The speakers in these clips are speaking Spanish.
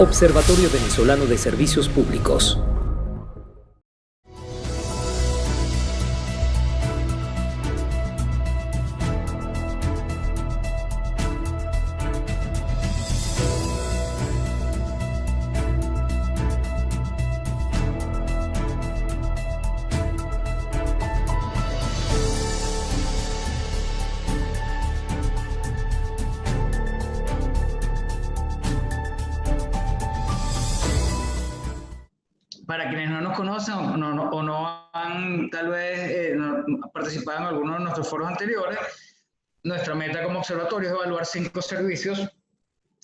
Observatorio Venezolano de Servicios Públicos. Para quienes no nos conocen o no han tal vez participado en alguno de nuestros foros anteriores, nuestra meta como observatorio es evaluar 5 servicios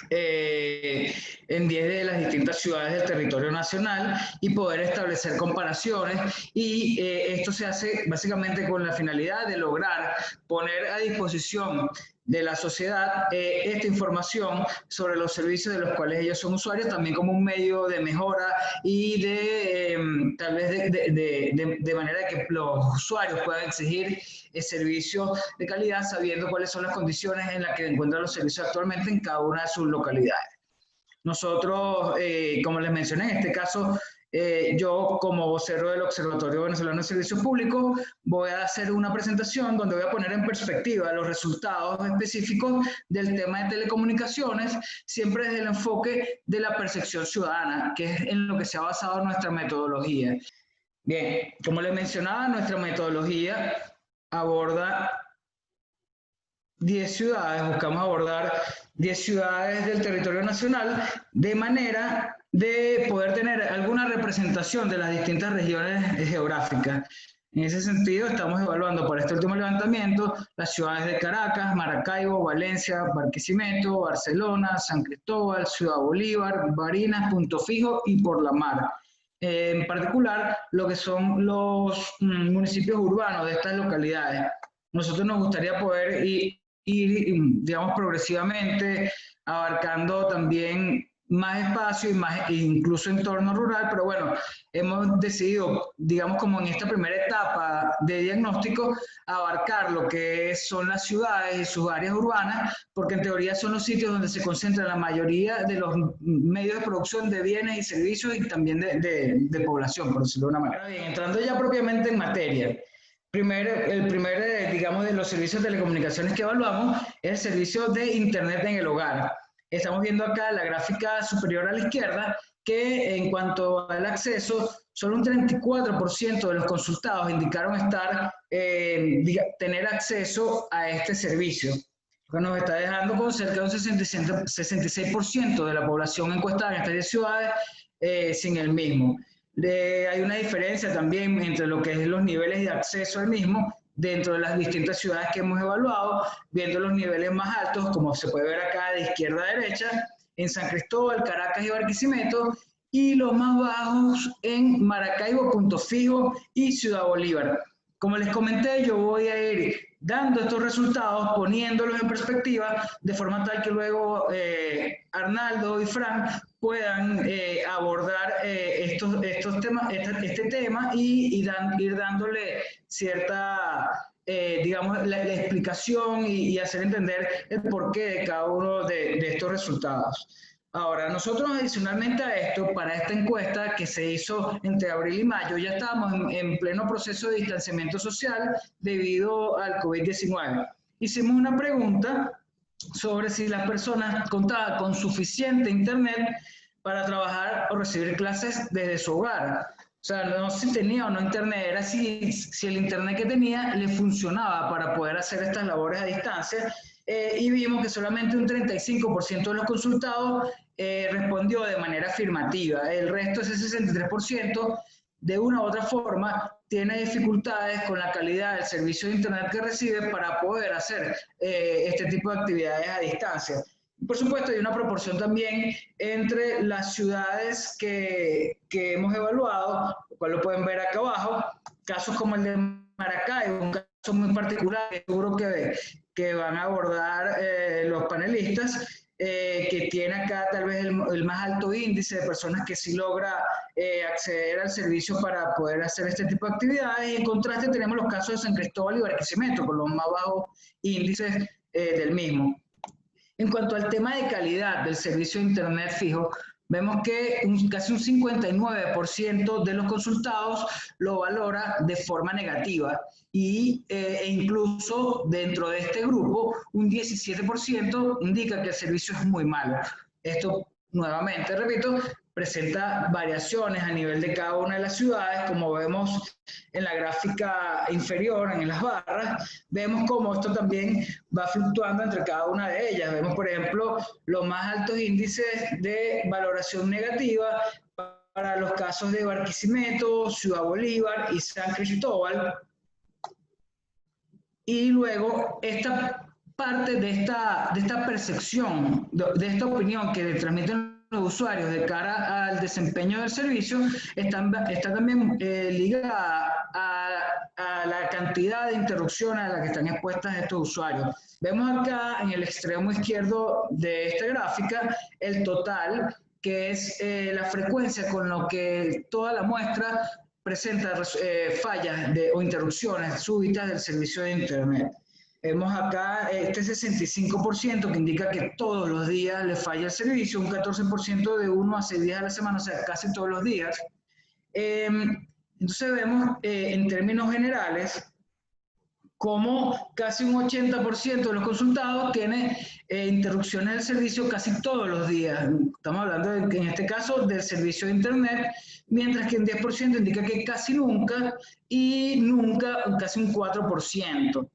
en 10 de las distintas ciudades del territorio nacional y poder establecer comparaciones, y esto se hace básicamente con la finalidad de lograr poner a disposición de la sociedad esta información sobre los servicios de los cuales ellos son usuarios, también como un medio de mejora y tal vez de manera que los usuarios puedan exigir servicios de calidad sabiendo cuáles son las condiciones en las que encuentran los servicios actualmente en cada una de sus localidades. Nosotros, como les mencioné, en este caso, yo como vocero del Observatorio Venezolano de Servicios Públicos voy a hacer una presentación donde voy a poner en perspectiva los resultados específicos del tema de telecomunicaciones, siempre desde el enfoque de la percepción ciudadana, que es en lo que se ha basado nuestra metodología. Bien, como les mencionaba, nuestra metodología aborda 10 ciudades, buscamos abordar 10 ciudades del territorio nacional de manera de poder tener alguna representación de las distintas regiones geográficas. En ese sentido, estamos evaluando para este último levantamiento las ciudades de Caracas, Maracaibo, Valencia, Barquisimeto, Barcelona, San Cristóbal, Ciudad Bolívar, Barinas, Punto Fijo y Por la Mar. En particular, lo que son los municipios urbanos de estas localidades. Nosotros nos gustaría poder ir, digamos, progresivamente abarcando también más espacio y más, incluso entorno rural, pero bueno, hemos decidido, digamos, como en esta primera etapa de diagnóstico, abarcar lo que son las ciudades y sus áreas urbanas, porque en teoría son los sitios donde se concentra la mayoría de los medios de producción de bienes y servicios y también de población, por decirlo de una manera. Bien, entrando ya propiamente en materia. El primer, digamos, de los servicios de telecomunicaciones que evaluamos es el servicio de Internet en el hogar. Estamos viendo acá la gráfica superior a la izquierda que en cuanto al acceso, solo un 34% de los consultados indicaron tener acceso a este servicio, lo que nos está dejando con cerca de un 66% de la población encuestada en estas 10 ciudades sin el mismo. Hay una diferencia también entre lo que es los niveles de acceso al mismo dentro de las distintas ciudades que hemos evaluado, viendo los niveles más altos, como se puede ver acá de izquierda a derecha, en San Cristóbal, Caracas y Barquisimeto, y los más bajos en Maracaibo, Punto Fijo y Ciudad Bolívar. Como les comenté, yo voy a ir dando estos resultados, poniéndolos en perspectiva, de forma tal que luego Arnaldo y Fran puedan abordar estos temas, este tema y ir dándole cierta, digamos, la explicación y hacer entender el porqué de cada uno de estos resultados. Ahora, nosotros adicionalmente a esto, para esta encuesta que se hizo entre abril y mayo, ya estábamos en pleno proceso de distanciamiento social debido al COVID-19. Hicimos una pregunta sobre si las personas contaban con suficiente internet para trabajar o recibir clases desde su hogar. O sea, no si tenía o no internet, era si el internet que tenía le funcionaba para poder hacer estas labores a distancia. Y vimos que solamente un 35% de los consultados respondió de manera afirmativa. El resto, ese 63%, de una u otra forma, tiene dificultades con la calidad del servicio de internet que recibe para poder hacer este tipo de actividades a distancia. Por supuesto, hay una proporción también entre las ciudades que hemos evaluado, lo cual lo pueden ver acá abajo, casos como el de Maracaibo, un caso muy particular, seguro que van a abordar los panelistas, que tiene acá tal vez el más alto índice de personas que sí logra acceder al servicio para poder hacer este tipo de actividades, y en contraste tenemos los casos de San Cristóbal y Barquisimeto, con los más bajos índices del mismo. En cuanto al tema de calidad del servicio de internet fijo, vemos que casi un 59% de los consultados lo valora de forma negativa e incluso dentro de este grupo un 17% indica que el servicio es muy malo. Esto, nuevamente, repito, presenta variaciones a nivel de cada una de las ciudades, como vemos en la gráfica inferior, en las barras, vemos cómo esto también va fluctuando entre cada una de ellas. Vemos, por ejemplo, los más altos índices de valoración negativa para los casos de Barquisimeto, Ciudad Bolívar y San Cristóbal. Y luego esta parte de esta percepción, de esta opinión que transmiten los usuarios de cara al desempeño del servicio, está también ligada a la cantidad de interrupciones a las que están expuestas estos usuarios. Vemos acá en el extremo izquierdo de esta gráfica el total, que es la frecuencia con lo que toda la muestra presenta fallas o interrupciones súbitas del servicio de Internet. Vemos acá este 65% que indica que todos los días le falla el servicio, un 14% de 1 a 6 días a la semana, o sea, casi todos los días. Entonces vemos en términos generales como casi un 80% de los consultados tiene interrupciones del servicio casi todos los días. Estamos hablando, en este caso, del servicio de Internet, mientras que un 10% indica que casi nunca y nunca casi un 4%.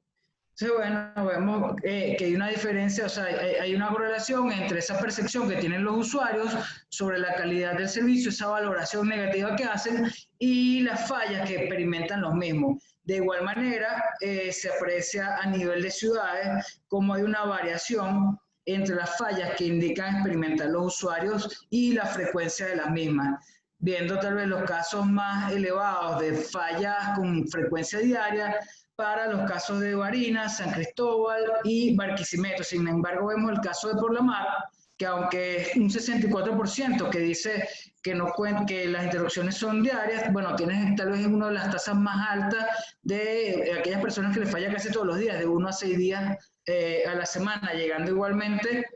Entonces, bueno, vemos que hay una diferencia, o sea, hay una correlación entre esa percepción que tienen los usuarios sobre la calidad del servicio, esa valoración negativa que hacen y las fallas que experimentan los mismos. De igual manera, se aprecia a nivel de ciudades cómo hay una variación entre las fallas que indican experimentar los usuarios y la frecuencia de las mismas, viendo tal vez los casos más elevados de fallas con frecuencia diaria para los casos de Barinas, San Cristóbal y Barquisimeto. Sin embargo, vemos el caso de Por la Mar, que aunque es un 64% que dice que, que las interrupciones son diarias, bueno, tiene tal vez una de las tasas más altas de aquellas personas que les falla casi todos los días, de 1 a 6 días a la semana, llegando igualmente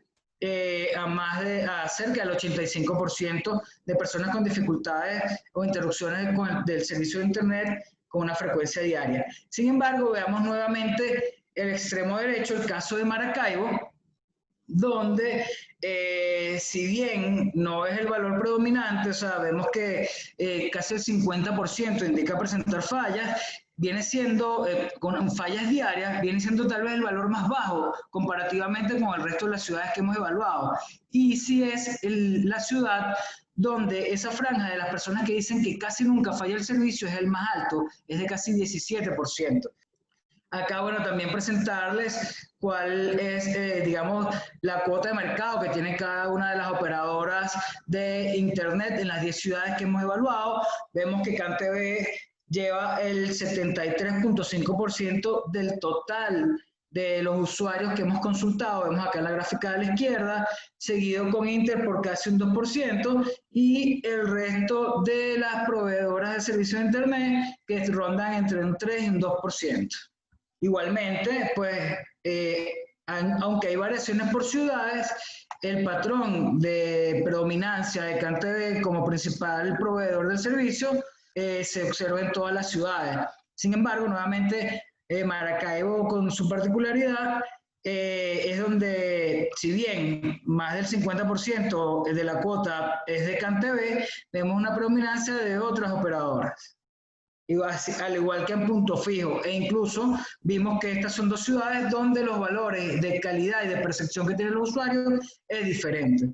a cerca del 85% de personas con dificultades o interrupciones del servicio de Internet con una frecuencia diaria. Sin embargo, veamos nuevamente el extremo derecho, el caso de Maracaibo, donde si bien no es el valor predominante, o sea, vemos que casi el 50% indica presentar fallas, viene siendo, con fallas diarias, viene siendo tal vez el valor más bajo comparativamente con el resto de las ciudades que hemos evaluado. Y si es la ciudad donde esa franja de las personas que dicen que casi nunca falla el servicio es el más alto, es de casi 17%. Acá, bueno, también presentarles cuál es, digamos, la cuota de mercado que tiene cada una de las operadoras de Internet en las 10 ciudades que hemos evaluado. Vemos que CanTV lleva el 73.5% del total de los usuarios que hemos consultado. Vemos acá en la gráfica de la izquierda, seguido con Inter por casi un 2% y el resto de las proveedoras de servicios de Internet que rondan entre un 3 y un 2%. Igualmente, pues, aunque hay variaciones por ciudades, el patrón de predominancia de CanTV como principal proveedor del servicio se observa en todas las ciudades. Sin embargo, nuevamente, Maracaibo, con su particularidad, es donde, si bien más del 50% de la cuota es de CanTV, vemos una predominancia de otras operadoras. Al igual que en Punto Fijo, e incluso vimos que estas son dos ciudades donde los valores de calidad y de percepción que tienen los usuarios es diferente.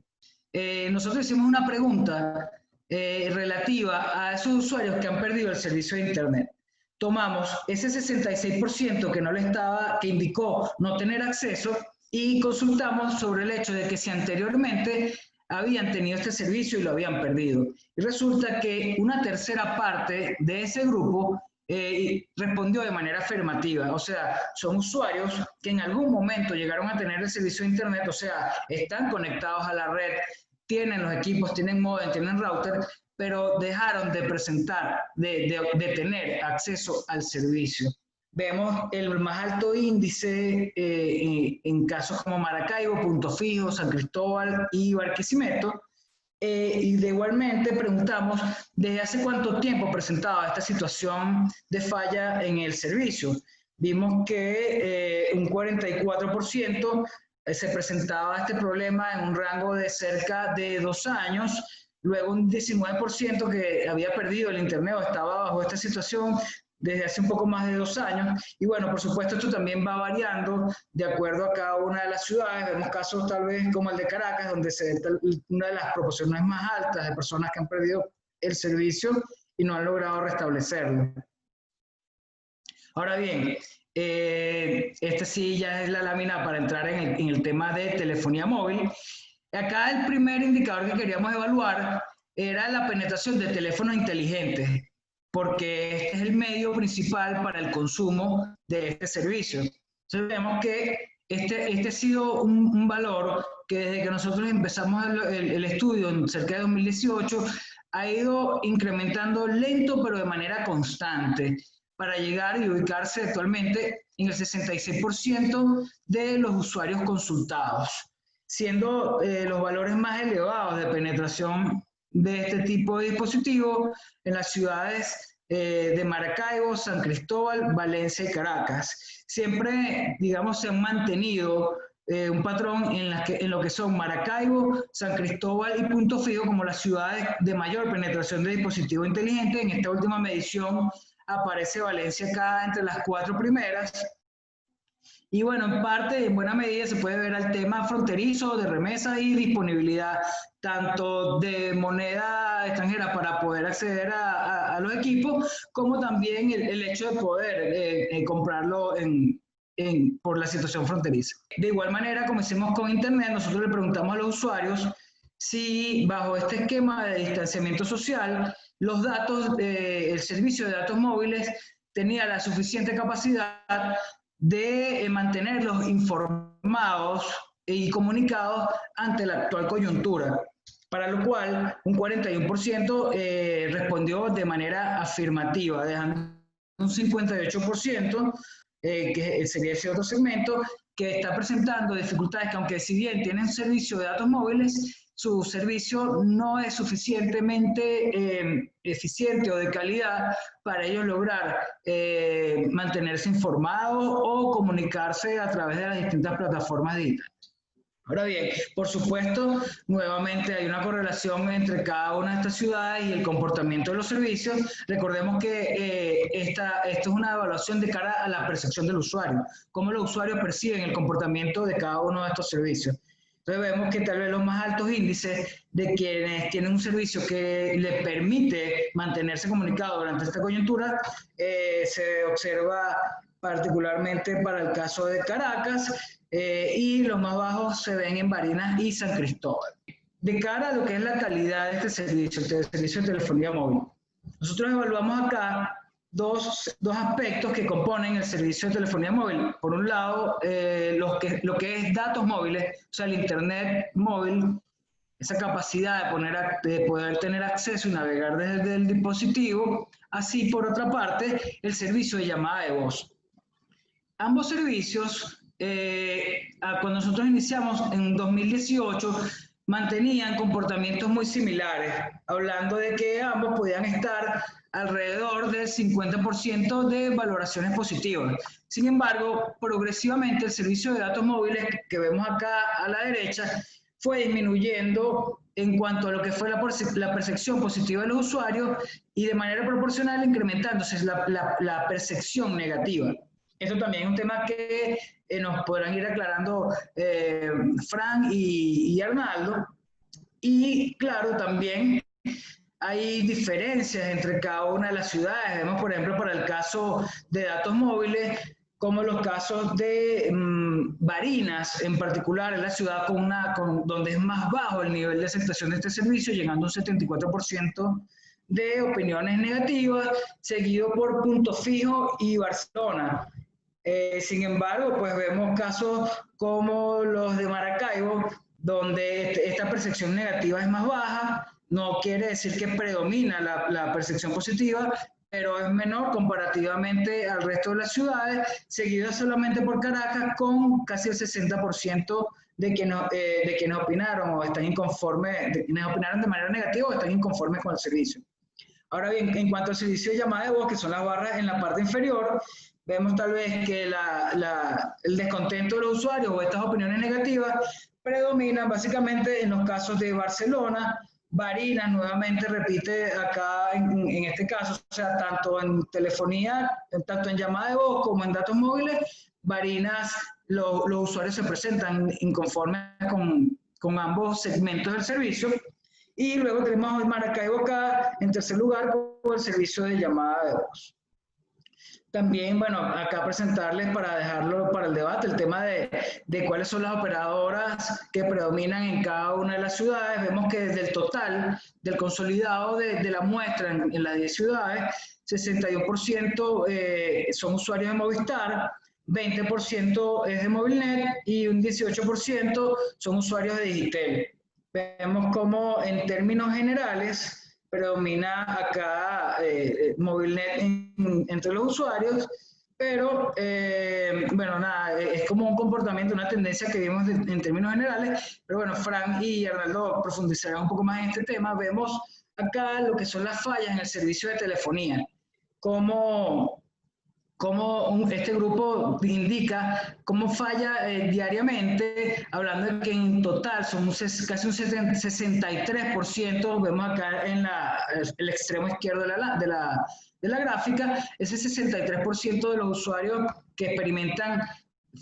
Nosotros hicimos una pregunta relativa a esos usuarios que han perdido el servicio de Internet. Tomamos ese 66% que indicó no tener acceso y consultamos sobre el hecho de que si anteriormente habían tenido este servicio y lo habían perdido. Y resulta que una tercera parte de ese grupo respondió de manera afirmativa. O sea, son usuarios que en algún momento llegaron a tener el servicio de Internet, o sea, están conectados a la red, tienen los equipos, tienen modem, tienen router, pero dejaron de presentar, de tener acceso al servicio. Vemos el más alto índice en casos como Maracaibo, Punto Fijo, San Cristóbal y Barquisimeto, Y de igualmente preguntamos desde hace cuánto tiempo presentaba esta situación de falla en el servicio. Vimos que un 44% se presentaba este problema en un rango de cerca de 2 años, luego un 19% que había perdido el internet o estaba bajo esta situación desde hace un poco más de 2 años. Y bueno, por supuesto, esto también va variando de acuerdo a cada una de las ciudades. Vemos casos tal vez como el de Caracas, donde se ve una de las proporciones más altas de personas que han perdido el servicio y no han logrado restablecerlo. Ahora bien, esta sí ya es la lámina para entrar en el tema de telefonía móvil. Acá el primer indicador que queríamos evaluar era la penetración de teléfonos inteligentes, porque este es el medio principal para el consumo de este servicio. Entonces vemos que este ha sido un valor que desde que nosotros empezamos el estudio en cerca de 2018 ha ido incrementando lento pero de manera constante para llegar y ubicarse actualmente en el 66% de los usuarios consultados, siendo los valores más elevados de penetración de este tipo de dispositivos en las ciudades de Maracaibo, San Cristóbal, Valencia y Caracas. Siempre, digamos, se han mantenido un patrón en lo que son Maracaibo, San Cristóbal y Punto Fijo como las ciudades de mayor penetración de dispositivos inteligentes. En esta última medición aparece Valencia acá entre las 4 primeras. Y bueno, en parte, en buena medida, se puede ver al tema fronterizo de remesa y disponibilidad tanto de moneda extranjera para poder acceder a los equipos, como también el hecho de poder comprarlo por la situación fronteriza. De igual manera, como hicimos con Internet, nosotros le preguntamos a los usuarios si bajo este esquema de distanciamiento social, los datos, el servicio de datos móviles tenía la suficiente capacidad de mantenerlos informados y comunicados ante la actual coyuntura, para lo cual un 41% respondió de manera afirmativa, dejando un 58%, que sería ese otro segmento, que está presentando dificultades que aunque si bien tienen servicio de datos móviles, su servicio no es suficientemente eficiente o de calidad para ellos lograr mantenerse informados o comunicarse a través de las distintas plataformas digitales. Ahora bien, por supuesto, nuevamente hay una correlación entre cada una de estas ciudades y el comportamiento de los servicios. Recordemos que esto es una evaluación de cara a la percepción del usuario, cómo los usuarios perciben el comportamiento de cada uno de estos servicios. Entonces vemos que tal vez los más altos índices de quienes tienen un servicio que les permite mantenerse comunicado durante esta coyuntura se observa particularmente para el caso de Caracas, y los más bajos se ven en Barinas y San Cristóbal. De cara a lo que es la calidad de este servicio, el servicio de telefonía móvil, nosotros evaluamos acá dos aspectos que componen el servicio de telefonía móvil. Por un lado, lo que es datos móviles, o sea, el internet móvil, esa capacidad de poder tener acceso y navegar desde el dispositivo. Así, por otra parte, el servicio de llamada de voz. Ambos servicios, cuando nosotros iniciamos en 2018, mantenían comportamientos muy similares, hablando de que ambos podían estar alrededor del 50% de valoraciones positivas. Sin embargo, progresivamente el servicio de datos móviles que vemos acá a la derecha fue disminuyendo en cuanto a lo que fue la percepción positiva de los usuarios y de manera proporcional incrementándose la percepción negativa. Esto también es un tema que nos podrán ir aclarando Fran y Arnaldo. Y claro, también hay diferencias entre cada una de las ciudades. Vemos, por ejemplo, para el caso de datos móviles, como los casos de Barinas, en particular, es la ciudad donde es más bajo el nivel de aceptación de este servicio, llegando a un 74% de opiniones negativas, seguido por Punto Fijo y Barcelona. Sin embargo, pues vemos casos como los de Maracaibo, donde esta percepción negativa es más baja. No quiere decir que predomina la percepción positiva, pero es menor comparativamente al resto de las ciudades, seguida solamente por Caracas con casi el 60% de quienes opinaron o están inconformes, de quienes opinaron de manera negativa o están inconformes con el servicio. Ahora bien, en cuanto al servicio de llamada de voz, que son las barras en la parte inferior, vemos tal vez que el descontento de los usuarios o estas opiniones negativas predominan básicamente en los casos de Barcelona. Barinas nuevamente repite acá en este caso, o sea, tanto en telefonía, tanto en llamada de voz como en datos móviles, Barinas, los usuarios se presentan inconformes con ambos segmentos del servicio. Y luego tenemos Maracaibo acá en tercer lugar con el servicio de llamada de voz. También, bueno, acá presentarles para dejarlo para el debate el tema de cuáles son las operadoras que predominan en cada una de las ciudades. Vemos que desde el total del consolidado de la muestra en las 10 ciudades, 61% son usuarios de Movistar, 20% es de Movilnet y un 18% son usuarios de Digitel. Vemos como en términos generales predomina acá Movilnet entre los usuarios, pero bueno, nada, es como un comportamiento, una tendencia que vimos en términos generales, pero bueno, Fran y Arnaldo profundizarán un poco más en este tema. Vemos acá lo que son las fallas en el servicio de telefonía, como este grupo indica cómo falla diariamente, hablando de que en total son casi un 63%, vemos acá en el extremo izquierdo de la gráfica, ese 63% de los usuarios que experimentan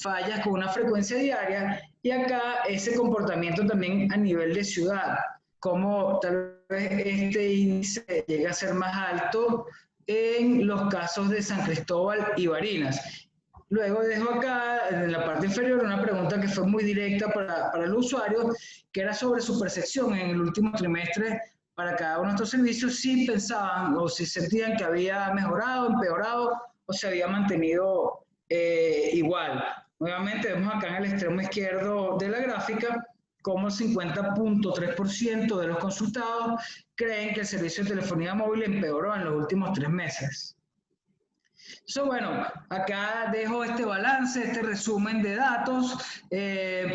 fallas con una frecuencia diaria, y acá ese comportamiento también a nivel de ciudad, como tal vez este índice llega a ser más alto en los casos de San Cristóbal y Barinas. Luego dejo acá en la parte inferior una pregunta que fue muy directa para el usuario, que era sobre su percepción en el último trimestre para cada uno de estos servicios, si pensaban o si sentían que había mejorado, empeorado o se había mantenido igual. Nuevamente vemos acá en el extremo izquierdo de la gráfica como el 50.3% de los consultados creen que el servicio de telefonía móvil empeoró en los últimos 3 meses. Entonces, bueno, acá dejo este balance, este resumen de datos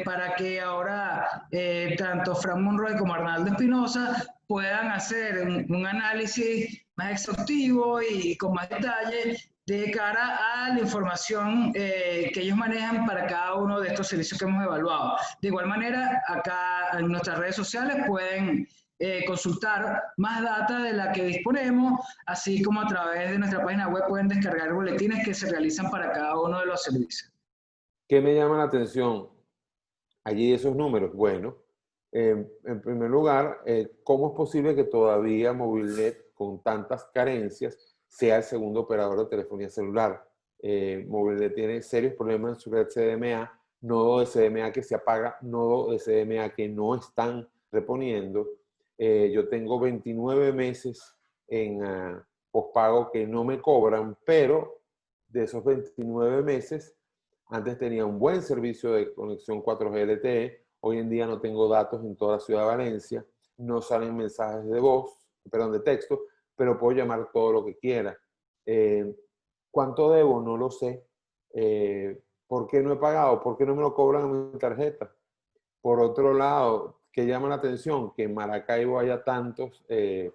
para que ahora tanto Fran Monroy como Arnaldo Espinosa puedan hacer un análisis más exhaustivo y con más detalle de cara a la información que ellos manejan para cada uno de estos servicios que hemos evaluado. De igual manera, acá en nuestras redes sociales pueden consultar más data de la que disponemos, así como a través de nuestra página web pueden descargar boletines que se realizan para cada uno de los servicios. ¿Qué me llama la atención allí de esos números? Bueno, en primer lugar, ¿cómo es posible que todavía Movilnet, con tantas carencias, sea el segundo operador de telefonía celular? Movilnet tiene serios problemas en su red CDMA, nodo de CDMA que se apaga, nodo de CDMA que no están reponiendo. Yo tengo 29 meses en pospago que no me cobran, pero de esos 29 meses, antes tenía un buen servicio de conexión 4G LTE, hoy en día no tengo datos en toda la ciudad de Valencia, no salen mensajes de voz, perdón, de texto, pero puedo llamar todo lo que quiera. ¿Cuánto debo? No lo sé. ¿Por qué no he pagado? ¿Por qué no me lo cobran en mi tarjeta? Por otro lado, ¿qué llama la atención? Que en Maracaibo haya tantos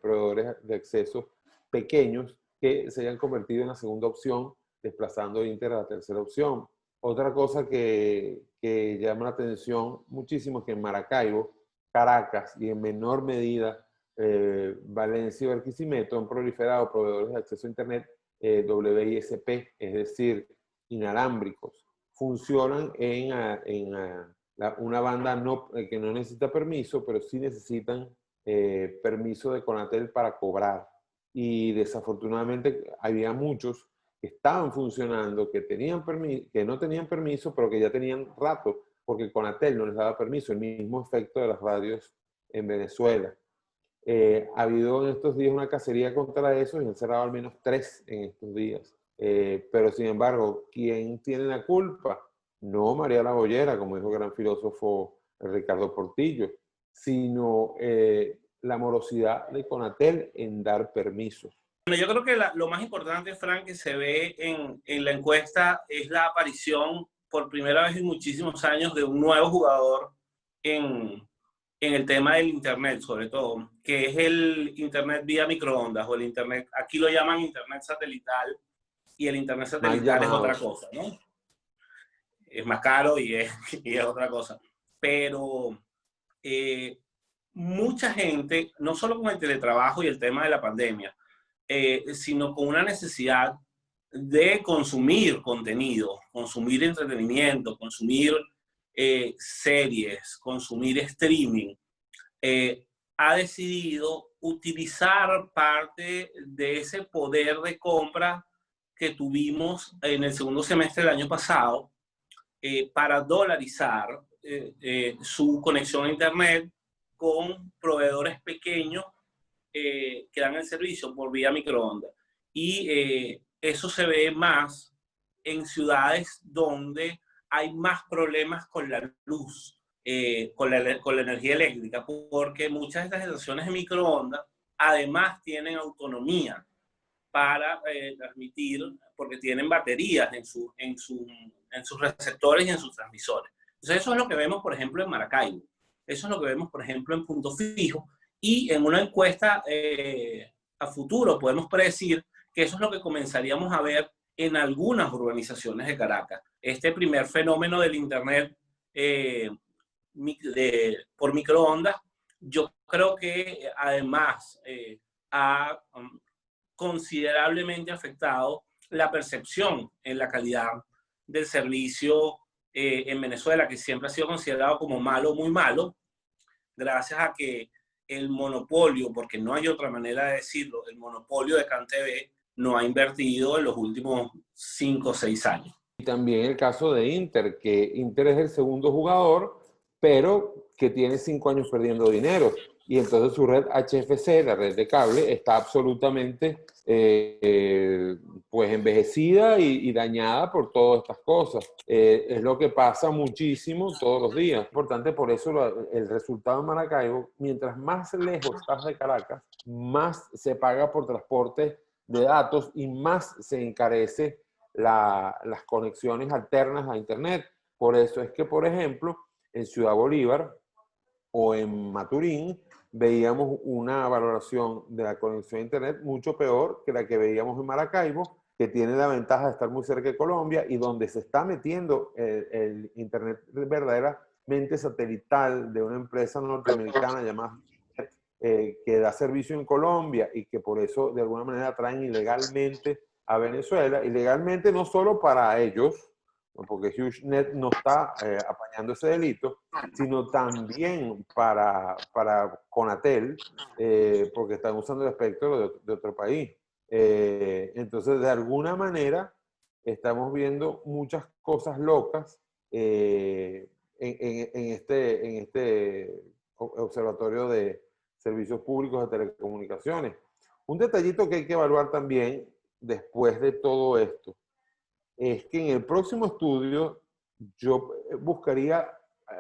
proveedores de acceso pequeños que se hayan convertido en la segunda opción, desplazando a Inter a la tercera opción. Otra cosa que llama la atención muchísimo es que en Maracaibo, Caracas y en menor medida Valencia y Barquisimeto han proliferado proveedores de acceso a Internet WISP, es decir, inalámbricos. Funcionan en una banda que no necesita permiso, pero sí necesitan permiso de Conatel para cobrar. Y desafortunadamente había muchos que estaban funcionando, que no tenían permiso, pero que ya tenían rato, porque Conatel no les daba permiso, el mismo efecto de las radios en Venezuela. Ha habido en estos días una cacería contra eso y han cerrado al menos 3 en estos días. Pero sin embargo, ¿quién tiene la culpa? No María la Boyera, como dijo el gran filósofo Ricardo Portillo, sino la morosidad de Conatel en dar permisos. Bueno, yo creo que lo más importante, Frank, que se ve en la encuesta es la aparición por primera vez en muchísimos años de un nuevo jugador en el tema del Internet, sobre todo, que es el Internet vía microondas o el Internet, aquí lo llaman Internet satelital, y el Internet satelital es otra cosa, ¿no? Es más caro y es otra cosa. Pero mucha gente, no solo con el teletrabajo y el tema de la pandemia, sino con una necesidad de consumir contenido, consumir entretenimiento, consumir series, consumir streaming, ha decidido utilizar parte de ese poder de compra que tuvimos en el segundo semestre del año pasado para dolarizar su conexión a Internet con proveedores pequeños que dan el servicio por vía microondas. Y eso se ve más en ciudades donde hay más problemas con la luz, con la energía eléctrica, porque muchas de estas estaciones de microondas además tienen autonomía para transmitir, porque tienen baterías en sus receptores y en sus transmisores. Entonces eso es lo que vemos, por ejemplo, en Maracaibo. Eso es lo que vemos, por ejemplo, en Punto Fijo. Y en una encuesta a futuro podemos predecir que eso es lo que comenzaríamos a ver en algunas urbanizaciones de Caracas. Este primer fenómeno del Internet por microondas, yo creo que además ha considerablemente afectado la percepción en la calidad del servicio en Venezuela, que siempre ha sido considerado como malo, muy malo, gracias a que el monopolio, porque no hay otra manera de decirlo, el monopolio de CanTV no ha invertido en los últimos 5 o 6 años. Y también el caso de Inter, que Inter es el segundo jugador, pero que tiene 5 años perdiendo dinero. Y entonces su red HFC, la red de cable, está absolutamente pues envejecida y dañada por todas estas cosas. Es lo que pasa muchísimo todos los días. Importante, por eso el resultado en Maracaibo, mientras más lejos estás de Caracas, más se paga por transporte de datos y más se encarece las conexiones alternas a Internet. Por eso es que, por ejemplo, en Ciudad Bolívar o en Maturín veíamos una valoración de la conexión a Internet mucho peor que la que veíamos en Maracaibo, que tiene la ventaja de estar muy cerca de Colombia y donde se está metiendo el Internet verdaderamente satelital de una empresa norteamericana llamada que da servicio en Colombia y que por eso de alguna manera traen ilegalmente a Venezuela, ilegalmente no solo para ellos, porque HughesNet no está apañando ese delito, sino también para Conatel, porque están usando el espectro de otro país. Entonces, de alguna manera, estamos viendo muchas cosas locas en este observatorio de servicios públicos de telecomunicaciones. Un detallito que hay que evaluar también después de todo esto es que en el próximo estudio yo buscaría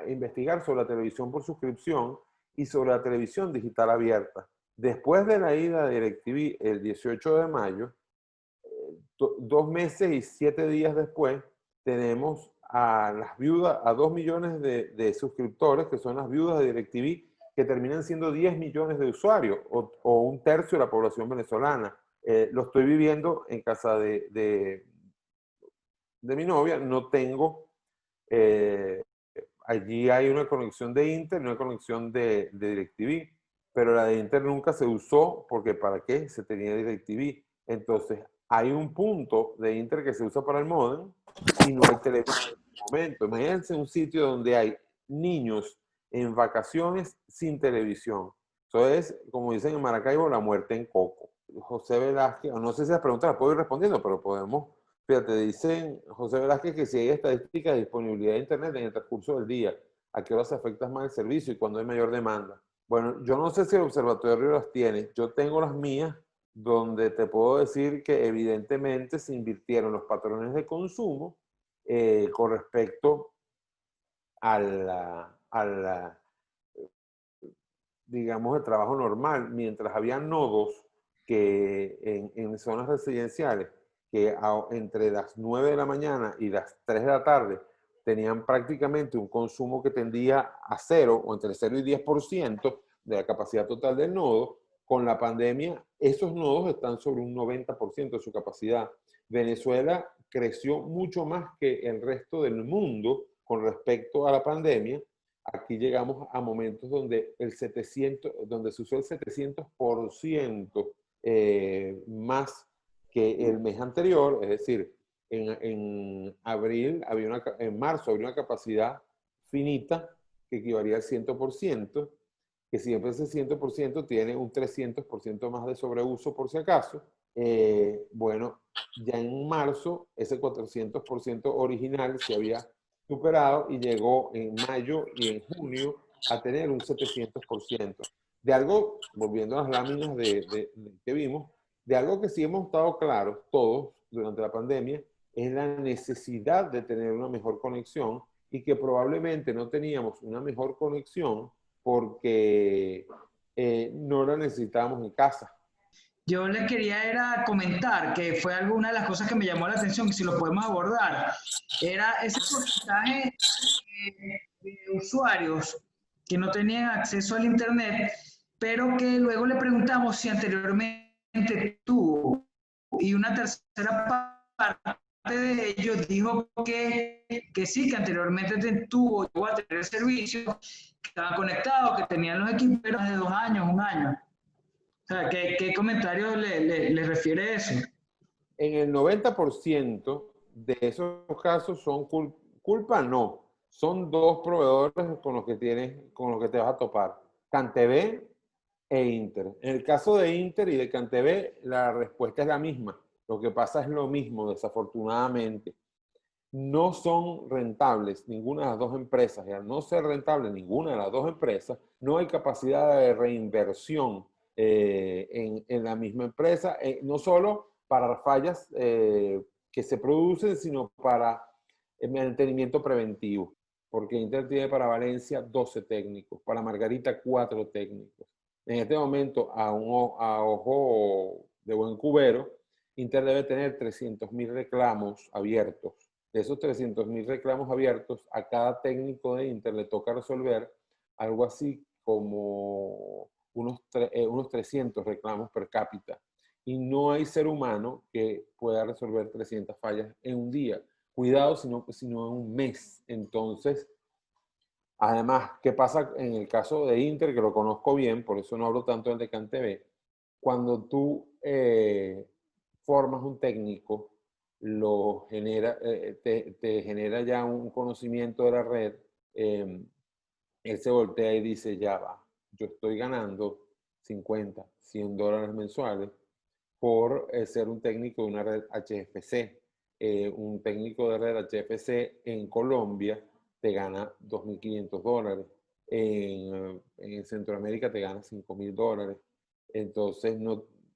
investigar sobre la televisión por suscripción y sobre la televisión digital abierta. Después de la ida de DirecTV el 18 de mayo, 2 meses y 7 días después, tenemos a las viudas, a 2 millones de suscriptores, que son las viudas de DirecTV, que terminan siendo 10 millones de usuarios, o un tercio de la población venezolana. Lo estoy viviendo en casa de mi novia, no tengo, allí hay una conexión de Inter, una conexión de DirecTV, pero la de Inter nunca se usó porque ¿para qué? Se tenía DirecTV. Entonces, hay un punto de Inter que se usa para el módem y no hay televisión en este momento. Imagínense un sitio donde hay niños en vacaciones sin televisión. Eso es, como dicen en Maracaibo, la muerte en coco. José Velázquez, no sé si las preguntas las puedo ir respondiendo, pero podemos. Fíjate, dicen José Velázquez que si hay estadísticas de disponibilidad de Internet en el transcurso del día, ¿a qué hora se afecta más el servicio y cuándo hay mayor demanda? Bueno, yo no sé si el observatorio las tiene. Yo tengo las mías, donde te puedo decir que evidentemente se invirtieron los patrones de consumo con respecto al digamos, el trabajo normal, mientras había nodos que en zonas residenciales que entre las 9 de la mañana y las 3 de la tarde tenían prácticamente un consumo que tendía a cero o entre 0 y 10% de la capacidad total del nodo. Con la pandemia, esos nodos están sobre un 90% de su capacidad. Venezuela creció mucho más que el resto del mundo con respecto a la pandemia. Aquí llegamos a momentos donde, donde se usó el 700% más que el mes anterior, es decir, en marzo había una capacidad finita que equivalía al 100%, que siempre ese 100% tiene un 300% más de sobreuso por si acaso. Bueno, ya en marzo ese 400% original se había superado y llegó en mayo y en junio a tener un 700%. De algo, volviendo a las láminas que vimos, de algo que sí hemos estado claros todos durante la pandemia, es la necesidad de tener una mejor conexión y que probablemente no teníamos una mejor conexión porque no la necesitábamos en casa. Yo les quería era comentar que fue alguna de las cosas que me llamó la atención, que si lo podemos abordar, era ese porcentaje de usuarios que no tenían acceso al Internet, pero que luego le preguntamos si anteriormente tuvo, y una tercera parte de ellos dijo que sí, que anteriormente tuvo, llegó a tener servicio, que estaban conectados, que tenían los equipos, pero de 2 años, 1 año. O sea, ¿qué comentario le refiere eso? En el 90% de esos casos son culpa no. Son dos proveedores con los que te vas a topar. CanTV e Inter. En el caso de Inter y de CanTV, la respuesta es la misma. Lo que pasa es lo mismo, desafortunadamente. No son rentables ninguna de las dos empresas. Y al no ser rentable ninguna de las dos empresas, no hay capacidad de reinversión en la misma empresa, no solo para fallas que se producen, sino para el mantenimiento preventivo. Porque Inter tiene para Valencia 12 técnicos, para Margarita 4 técnicos. En este momento, a ojo de buen cubero, Inter debe tener 300.000 reclamos abiertos. De esos 300.000 reclamos abiertos, a cada técnico de Inter le toca resolver algo así como unos 300 reclamos per cápita. Y no hay ser humano que pueda resolver 300 fallas en un día. Cuidado, sino en un mes. Entonces, además, ¿qué pasa en el caso de Inter? Que lo conozco bien, por eso no hablo tanto del de CanTV. Cuando tú formas un técnico, te genera ya un conocimiento de la red, él se voltea y dice, ya va, yo estoy ganando 50, $100 mensuales por ser un técnico de una red HFC. Un técnico de red HFC en Colombia te gana $2.500. En Centroamérica te gana $5.000. Entonces,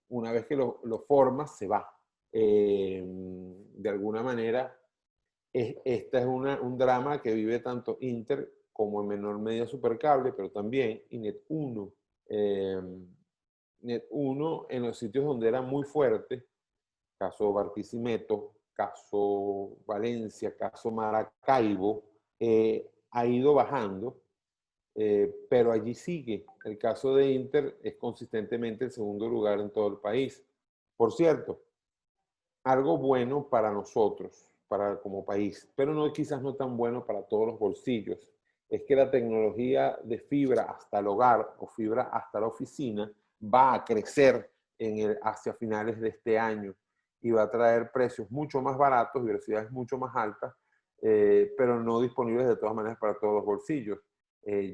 una vez que lo formas, se va. De alguna manera, esta es un drama que vive tanto Inter como en menor medida Supercable, pero también y Net1. Net1 en los sitios donde era muy fuerte, caso Barquisimeto, caso Valencia, caso Maracaibo, ha ido bajando, pero allí sigue. El caso de Inter es consistentemente el segundo lugar en todo el país. Por cierto, algo bueno para nosotros, como país, pero quizás no tan bueno para todos los bolsillos, es que la tecnología de fibra hasta el hogar o fibra hasta la oficina va a crecer hacia finales de este año y va a traer precios mucho más baratos y velocidades mucho más altas, pero no disponibles de todas maneras para todos los bolsillos.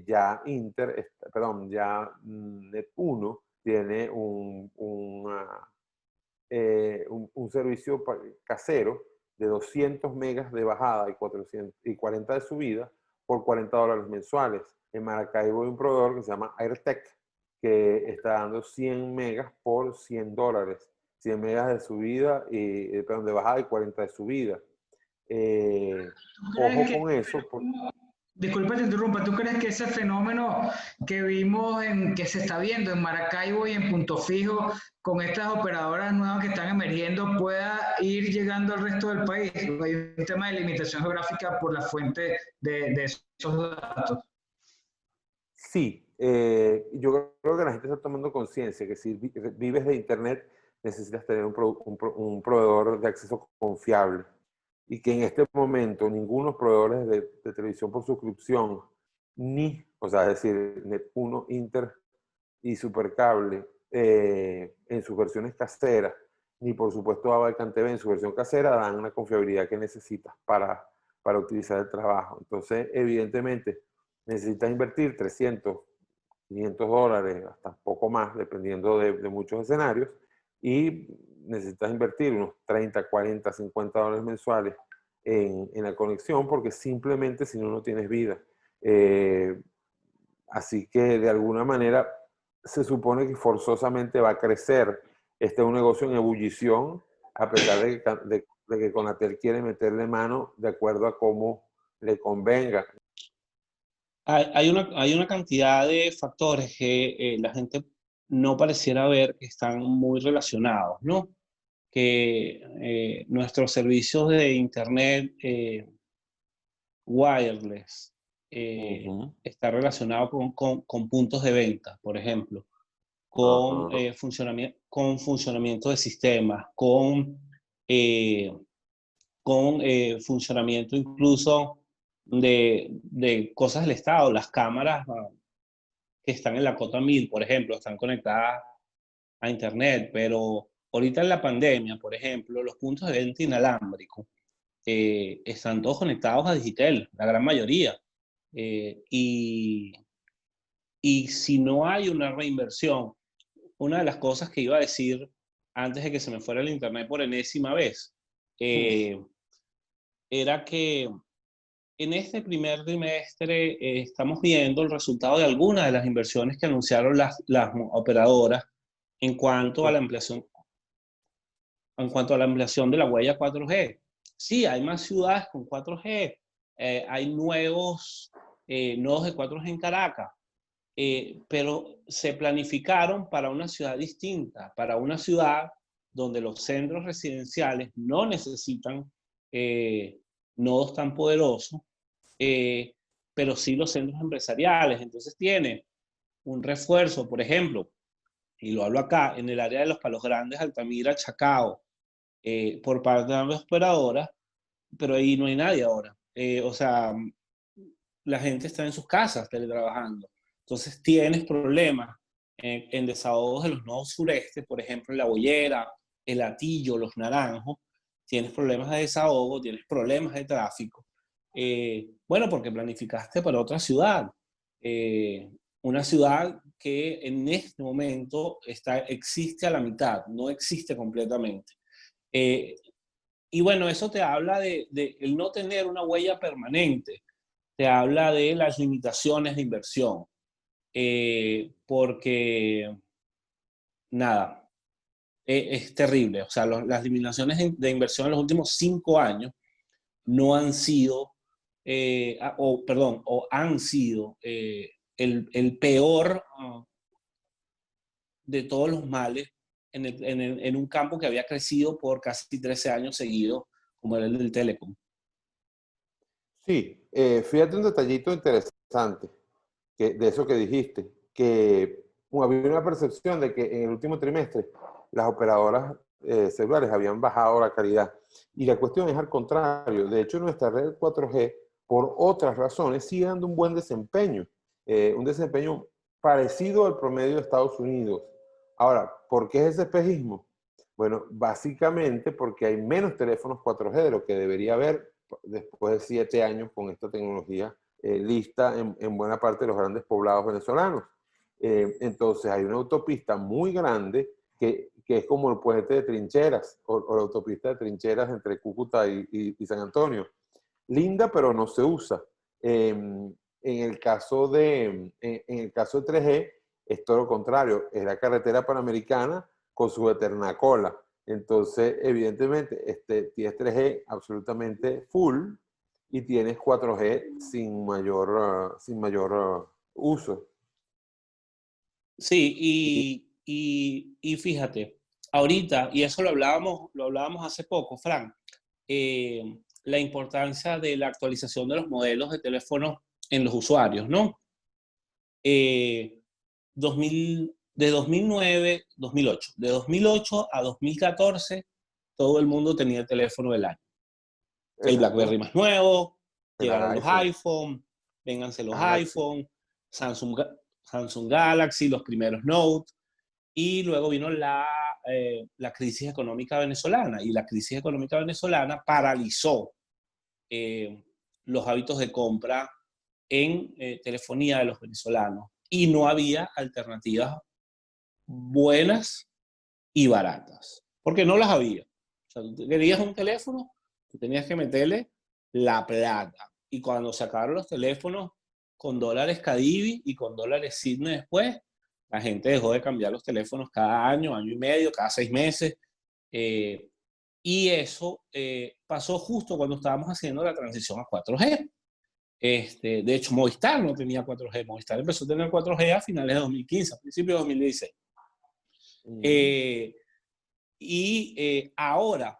Ya Net1 tiene un servicio casero de 200 megas de bajada y 40 de subida por $40 mensuales. En Maracaibo hay un proveedor que se llama AirTech que está dando 100 megas por $100. 100 megas de subida, de bajada y 40 de subida. Ojo con eso. Disculpa te interrumpa, ¿tú crees que ese fenómeno que vimos que se está viendo en Maracaibo y en Punto Fijo con estas operadoras nuevas que están emergiendo pueda ir llegando al resto del país? Hay un tema de limitación geográfica por la fuente de esos datos. Sí, yo creo que la gente está tomando conciencia que si vives de Internet necesitas tener un proveedor de acceso confiable y que en este momento ninguno de los proveedores de televisión por suscripción, o sea, es decir, Net1, Inter y Supercable en sus versiones caseras, ni por supuesto Abalcan TV en su versión casera, dan la confiabilidad que necesitas para utilizar el trabajo. Entonces, evidentemente, necesitas invertir 300, $500, hasta poco más, dependiendo de muchos escenarios, y necesitas invertir unos 30, 40, $50 mensuales en la conexión, porque simplemente si no, no tienes vida. Así que de alguna manera se supone que forzosamente va a crecer. Este es un negocio en ebullición, a pesar de que Conatel quiere meterle mano de acuerdo a cómo le convenga. Hay una cantidad de factores que la gente no pareciera ver que están muy relacionados, ¿no? Que nuestros servicios de Internet wireless está relacionado con puntos de venta, por ejemplo, con, funcionamiento de sistemas, con funcionamiento incluso de cosas del Estado. Las cámaras que están en la Cota 1000, por ejemplo, están conectadas a Internet, pero ahorita en la pandemia, por ejemplo, los puntos de venta inalámbricos están todos conectados a Digitel, la gran mayoría. Y si no hay una reinversión, una de las cosas que iba a decir antes de que se me fuera el Internet por enésima vez, era que en este primer trimestre estamos viendo el resultado de algunas de las inversiones que anunciaron las operadoras en cuanto a la ampliación, de la huella 4G. Sí, hay más ciudades con 4G, hay nuevos nodos de 4G en Caracas, pero se planificaron para una ciudad distinta, para una ciudad donde los centros residenciales no necesitan nodos tan poderosos, pero sí los centros empresariales. Entonces tiene un refuerzo, por ejemplo, y lo hablo acá, en el área de los Palos Grandes, Altamira, Chacao, por parte de las operadoras, pero ahí no hay nadie ahora. O sea, la gente está en sus casas teletrabajando. Entonces tienes problemas en desahogos de los nodos sureste, por ejemplo, en La Bollera, El Hatillo, Los Naranjos. Tienes problemas de desahogo, tienes problemas de tráfico. Bueno, porque planificaste para otra ciudad. Una ciudad que en este momento existe a la mitad, no existe completamente. Y bueno, eso te habla de el no tener una huella permanente, te habla de las limitaciones de inversión, porque nada, es terrible. O sea, las limitaciones de inversión en los últimos 5 años no han sido, o han sido el peor de todos los males en un campo que había crecido por casi 13 años seguidos, como era el del telecom. Sí, fíjate un detallito interesante de eso que dijiste, que había una percepción de que en el último trimestre las operadoras celulares habían bajado la calidad. Y la cuestión es al contrario. De hecho, nuestra red 4G, por otras razones, sigue dando un buen desempeño. Un desempeño parecido al promedio de Estados Unidos. Ahora, ¿por qué es ese espejismo? Bueno, básicamente porque hay menos teléfonos 4G de lo que debería haber después de 7 años con esta tecnología lista en buena parte de los grandes poblados venezolanos. Entonces hay una autopista muy grande que es como el puente de Trincheras o la autopista de Trincheras entre Cúcuta y San Antonio. Linda, pero no se usa. En el caso de 3G es todo lo contrario, es la carretera panamericana con su eterna cola. Entonces, evidentemente, tienes 3G absolutamente full y tienes 4G sin mayor uso. Sí, y fíjate, ahorita, y eso lo hablábamos hace poco, Frank, la importancia de la actualización de los modelos de teléfono en los usuarios, ¿no? 2009, 2008. De 2008 a 2014, todo el mundo tenía el teléfono del año. El BlackBerry más nuevo, llegaron los iPhone, vénganse los iPhone, Samsung Galaxy, los primeros Note, y luego vino la crisis económica venezolana, y la crisis económica venezolana paralizó los hábitos de compra en telefonía de los venezolanos, y no había alternativas buenas y baratas, porque no las había. O sea, tú querías un teléfono, tú tenías que meterle la plata, y cuando se acabaron los teléfonos con dólares Cadivi y con dólares Sydney después, la gente dejó de cambiar los teléfonos cada año, año y medio, cada 6 meses, y eso pasó justo cuando estábamos haciendo la transición a 4G. De hecho, Movistar no tenía 4G. Movistar empezó a tener 4G a finales de 2015, a principios de 2016. Ahora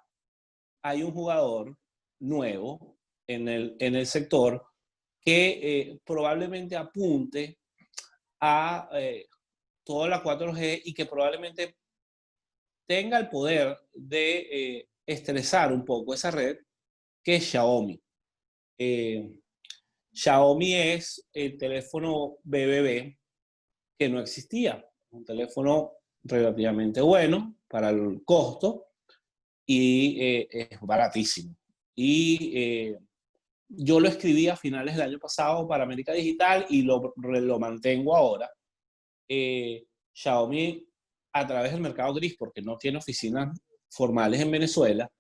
hay un jugador nuevo en el sector que probablemente apunte a toda la 4G y que probablemente tenga el poder de estresar un poco esa red, que es Xiaomi. Xiaomi es el teléfono BBB que no existía. Un teléfono relativamente bueno para el costo y es baratísimo. Y yo lo escribí a finales del año pasado para América Digital y lo mantengo ahora. Xiaomi, a través del mercado gris, porque no tiene oficinas formales en Venezuela,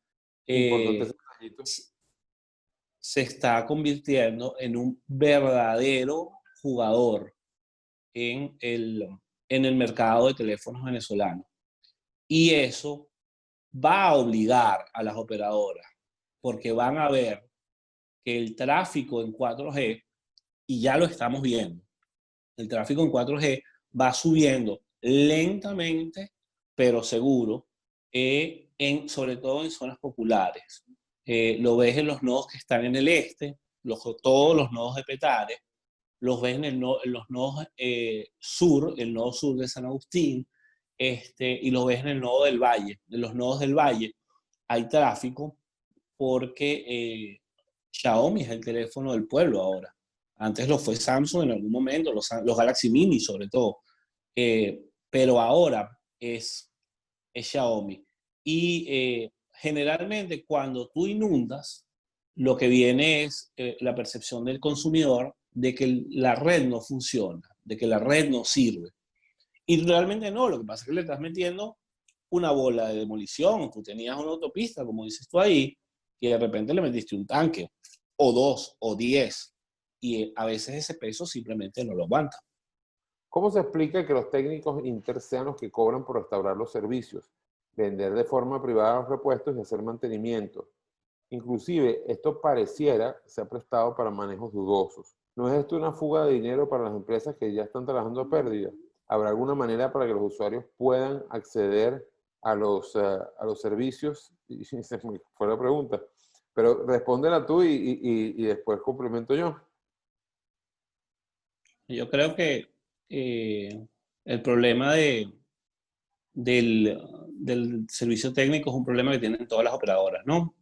se está convirtiendo en un verdadero jugador en el mercado de teléfonos venezolanos. Y eso va a obligar a las operadoras, porque van a ver que el tráfico en 4G, y ya lo estamos viendo, el tráfico en 4G va subiendo lentamente, pero seguro, sobre todo en zonas populares. Lo ves en los nodos que están en el este, todos los nodos de Petare, los ves en los nodos sur, el nodo sur de San Agustín, y lo ves en el nodo del Valle. En los nodos del Valle hay tráfico porque Xiaomi es el teléfono del pueblo ahora. Antes lo fue Samsung en algún momento, los Galaxy Mini sobre todo. Pero ahora es Xiaomi. Y generalmente cuando tú inundas, lo que viene es la percepción del consumidor de que la red no funciona, de que la red no sirve. Y realmente no, lo que pasa es que le estás metiendo una bola de demolición. Tú tenías una autopista, como dices tú ahí, y de repente le metiste un tanque, o 2, o 10, y a veces ese peso simplemente no lo aguanta. ¿Cómo se explica que los técnicos Inter sean los que cobran por restaurar los servicios, vender de forma privada los repuestos y hacer mantenimiento? Inclusive, esto pareciera se ha prestado para manejos dudosos. ¿No es esto una fuga de dinero para las empresas que ya están trabajando a pérdida? ¿Habrá alguna manera para que los usuarios puedan acceder a los servicios? Y se me fue la pregunta. Pero respóndela tú y después complemento yo. Yo creo que el problema del servicio técnico es un problema que tienen todas las operadoras, ¿no?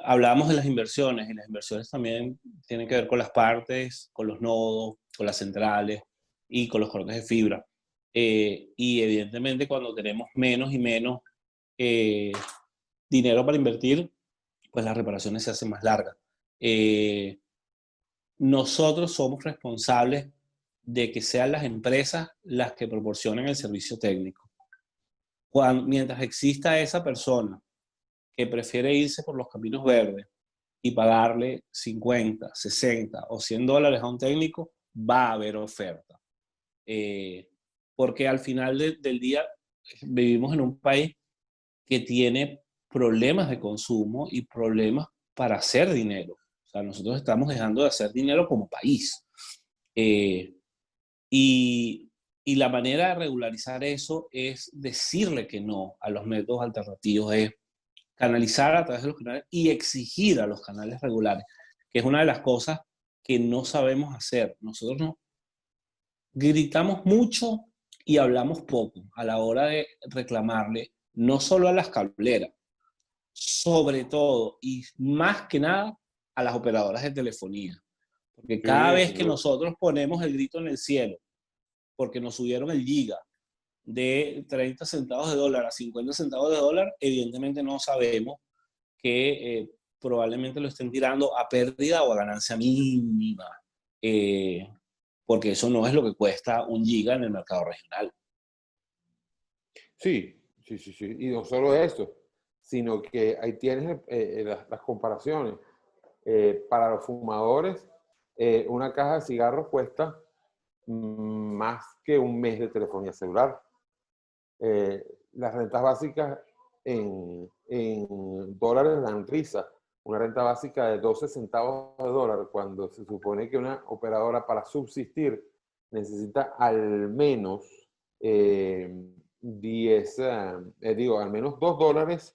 Hablábamos de las inversiones, y las inversiones también tienen que ver con las partes, con los nodos, con las centrales y con los cortes de fibra. Y evidentemente cuando tenemos menos y menos dinero para invertir, pues las reparaciones se hacen más largas. Nosotros somos responsables de que sean las empresas las que proporcionen el servicio técnico. Mientras exista esa persona que prefiere irse por los caminos verdes y pagarle 50, 60 o $100 a un técnico, va a haber oferta. Porque al final del día vivimos en un país que tiene problemas de consumo y problemas para hacer dinero. O sea, nosotros estamos dejando de hacer dinero como país. Y, y la manera de regularizar eso es decirle que no a los métodos alternativos, es canalizar a través de los canales y exigir a los canales regulares, que es una de las cosas que no sabemos hacer. Nosotros no gritamos mucho y hablamos poco a la hora de reclamarle, no solo a las cableras, sobre todo y más que nada a las operadoras de telefonía. Porque cada vez que nosotros ponemos el grito en el cielo, porque nos subieron el giga de 30 centavos de dólar a 50 centavos de dólar, evidentemente no sabemos que probablemente lo estén tirando a pérdida o a ganancia mínima, porque eso no es lo que cuesta un giga en el mercado regional. Sí. Y no solo eso, sino que ahí tienes las comparaciones. Para los fumadores, una caja de cigarros cuesta más que un mes de telefonía celular. Las rentas básicas en dólares dan risa. Una renta básica de 12 centavos de dólar, cuando se supone que una operadora para subsistir necesita al menos al menos $2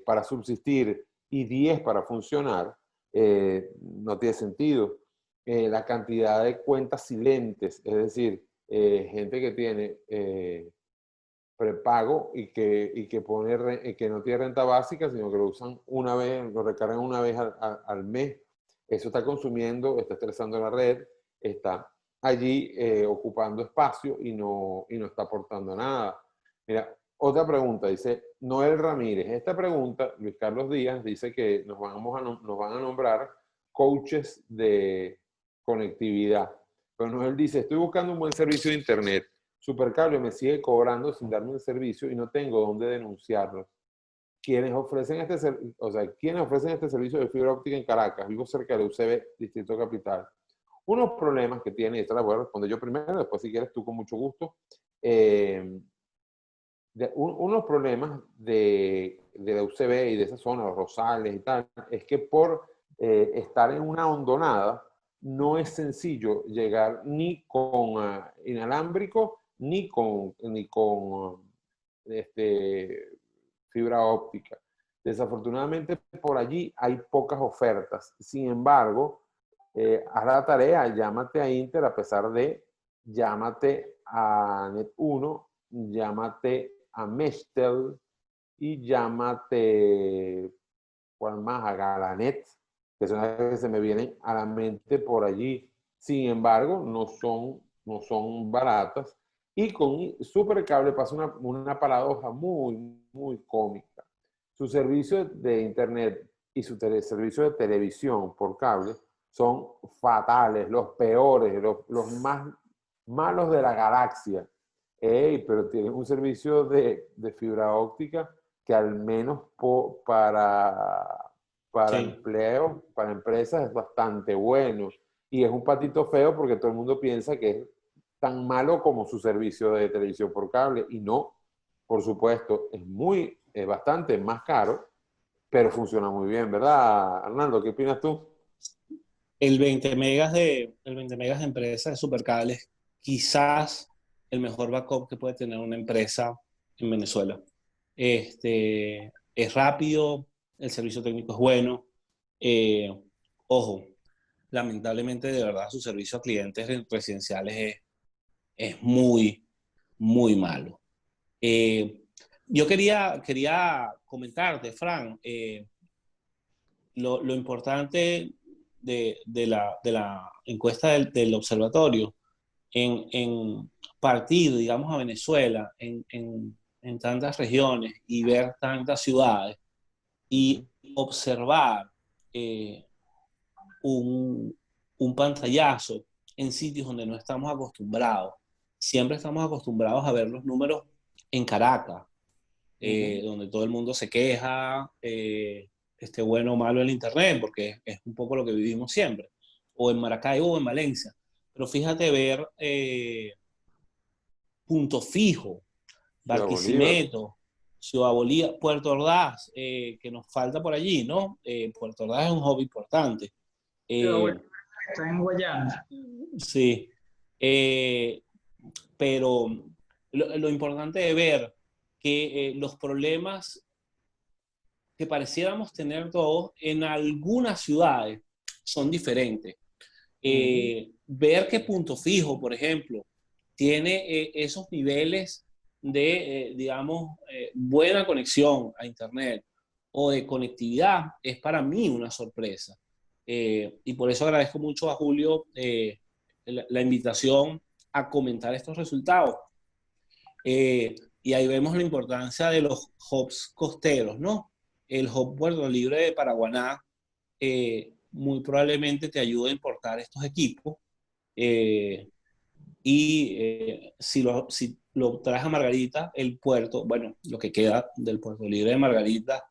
para subsistir y 10 para funcionar, no tiene sentido. La cantidad de cuentas silentes, es decir, gente que tiene prepago y que no tiene renta básica, sino que lo usan una vez, lo recargan una vez al mes. Eso está consumiendo, está estresando la red, está allí ocupando espacio y no está aportando nada. Mira, otra pregunta, dice Noel Ramírez. Esta pregunta, Luis Carlos Díaz, dice que nos van a nombrar coaches de conectividad. Pero Noel dice, estoy buscando un buen servicio de internet. Supercable me sigue cobrando sin darme el servicio y no tengo dónde denunciarlo. ¿Quiénes ofrecen este servicio de fibra óptica en Caracas? Vivo cerca de UCB, Distrito Capital. Unos problemas que tiene, esta la voy a responder yo primero, después si quieres tú con mucho gusto. Unos problemas de la UCB y de esa zona, los Rosales y tal, es que por estar en una hondonada, no es sencillo llegar ni con inalámbrico ni con fibra óptica. Desafortunadamente por allí hay pocas ofertas. Sin embargo, haz la tarea, llámate a Inter a pesar de, llámate a Net1, llámate a Meshtel y llámate, ¿cuál más? A Galanet, que son las que se me vienen a la mente por allí. Sin embargo, no son baratas. Y con Supercable pasa una paradoja muy, muy cómica. Su servicio de internet y su servicio de televisión por cable son fatales, los peores, los más malos de la galaxia. Pero tienen un servicio de fibra óptica que al menos para Sí. empleo, para empresas es bastante bueno. Y es un patito feo porque todo el mundo piensa que es tan malo como su servicio de televisión por cable. Y no, por supuesto, es bastante más caro, pero funciona muy bien, ¿verdad, Arnaldo? ¿Qué opinas tú? El 20 megas de empresa de Supercables, quizás el mejor backup que puede tener una empresa en Venezuela. Es rápido, el servicio técnico es bueno. Ojo, lamentablemente, de verdad, su servicio a clientes residenciales es muy, muy malo. Yo quería comentarte, Fran, lo importante de la encuesta del observatorio en partir, digamos, a Venezuela en tantas regiones y ver tantas ciudades y observar un pantallazo en sitios donde no estamos acostumbrados. Siempre estamos acostumbrados a ver los números en Caracas, donde todo el mundo se queja, esté bueno o malo el internet, porque es un poco lo que vivimos siempre, o en Maracaibo o en Valencia. Pero fíjate ver Punto Fijo, Ciudad Bolívar. Barquisimeto, Ciudad Bolívar, Puerto Ordaz, que nos falta por allí, ¿no? Puerto Ordaz es un hub importante. Está en Guayana. Sí. Pero lo importante de ver que los problemas que pareciéramos tener todos en algunas ciudades son diferentes. Ver que Punto Fijo, por ejemplo, tiene esos niveles de, digamos, buena conexión a Internet o de conectividad es para mí una sorpresa. Y por eso agradezco mucho a Julio la invitación a comentar estos resultados. Y ahí vemos la importancia de los hubs costeros, ¿no? El hub Puerto Libre de Paraguaná muy probablemente te ayude a importar estos equipos. Si lo traes a Margarita, el puerto, bueno, lo que queda del Puerto Libre de Margarita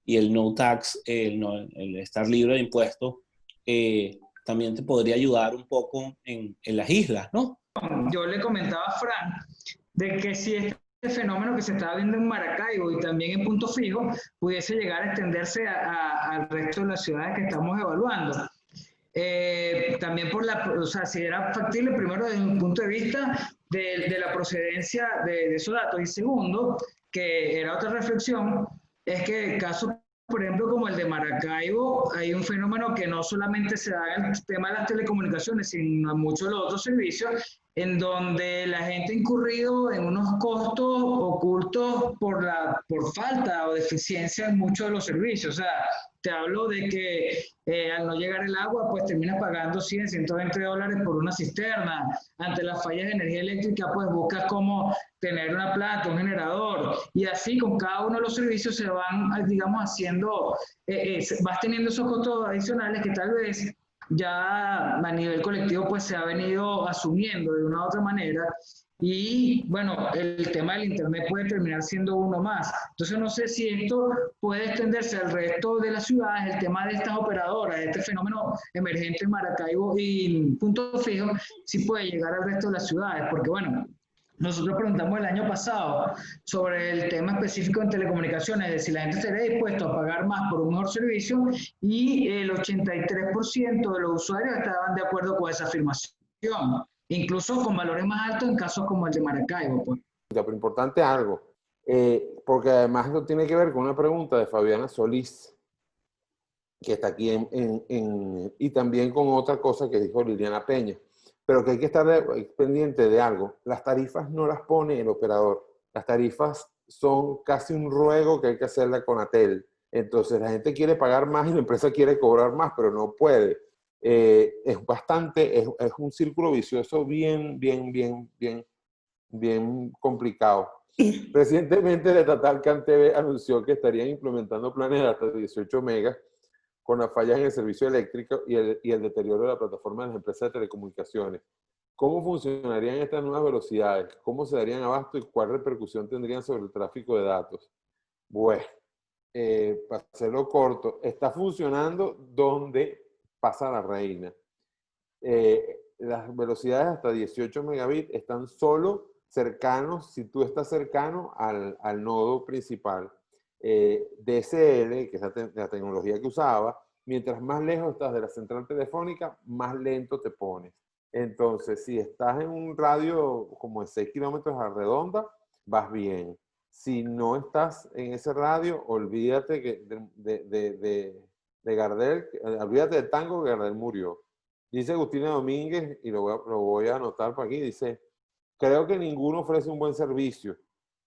y el no tax, el estar libre de impuestos, también te podría ayudar un poco en las islas, ¿no? Yo le comentaba a Fran de que si este fenómeno que se estaba viendo en Maracaibo y también en Punto Fijo pudiese llegar a extenderse al resto de las ciudades que estamos evaluando. También o sea, si era factible, primero desde un punto de vista de la procedencia de esos datos, y segundo, que era otra reflexión, es que casos, por ejemplo, como el de Maracaibo, hay un fenómeno que no solamente se da en el tema de las telecomunicaciones, sino en muchos de los otros servicios, en donde la gente ha incurrido en unos costos ocultos por falta o deficiencia en muchos de los servicios. O sea, te hablo de que al no llegar el agua, pues terminas pagando $100, $120 por una cisterna. Ante las fallas de energía eléctrica, pues buscas cómo tener una planta, un generador. Y así con cada uno de los servicios se van, digamos, haciendo, vas teniendo esos costos adicionales que tal vez ya a nivel colectivo pues se ha venido asumiendo de una u otra manera. Y bueno, el tema del Internet puede terminar siendo uno más. Entonces no sé si esto puede extenderse al resto de las ciudades, el tema de estas operadoras, este fenómeno emergente en Maracaibo y Punto Fijo, si puede llegar al resto de las ciudades, porque bueno, nosotros preguntamos el año pasado sobre el tema específico en telecomunicaciones, de si la gente estaría dispuesta a pagar más por un mejor servicio, y el 83% de los usuarios estaban de acuerdo con esa afirmación, incluso con valores más altos en casos como el de Maracaibo. Pues. Pero importante algo, porque además esto tiene que ver con una pregunta de Fabiana Solís, que está aquí y también con otra cosa que dijo Liliana Peña. Pero que hay que estar pendiente de algo. Las tarifas no las pone el operador. Las tarifas son casi un ruego que hay que hacerle con Atel. Entonces la gente quiere pagar más y la empresa quiere cobrar más, pero no puede. Es un círculo vicioso bien complicado. Recientemente, la estatal CanTV anunció que estarían implementando planes de hasta 18 megas con las fallas en el servicio eléctrico y el deterioro de la plataforma de las empresas de telecomunicaciones. ¿Cómo funcionarían estas nuevas velocidades? ¿Cómo se darían abasto y cuál repercusión tendrían sobre el tráfico de datos? Bueno, para hacerlo corto, está funcionando donde pasa la reina. Las velocidades hasta 18 megabits están solo cercanos, si tú estás cercano al nodo principal. DSL, que es la tecnología que usaba, mientras más lejos estás de la central telefónica, más lento te pones. Entonces, si estás en un radio como de 6 kilómetros a la redonda, vas bien. Si no estás en ese radio, olvídate de Gardel, olvídate de Tango, que Gardel murió. Dice Agustina Domínguez, y lo voy a anotar por aquí, dice: creo que ninguno ofrece un buen servicio,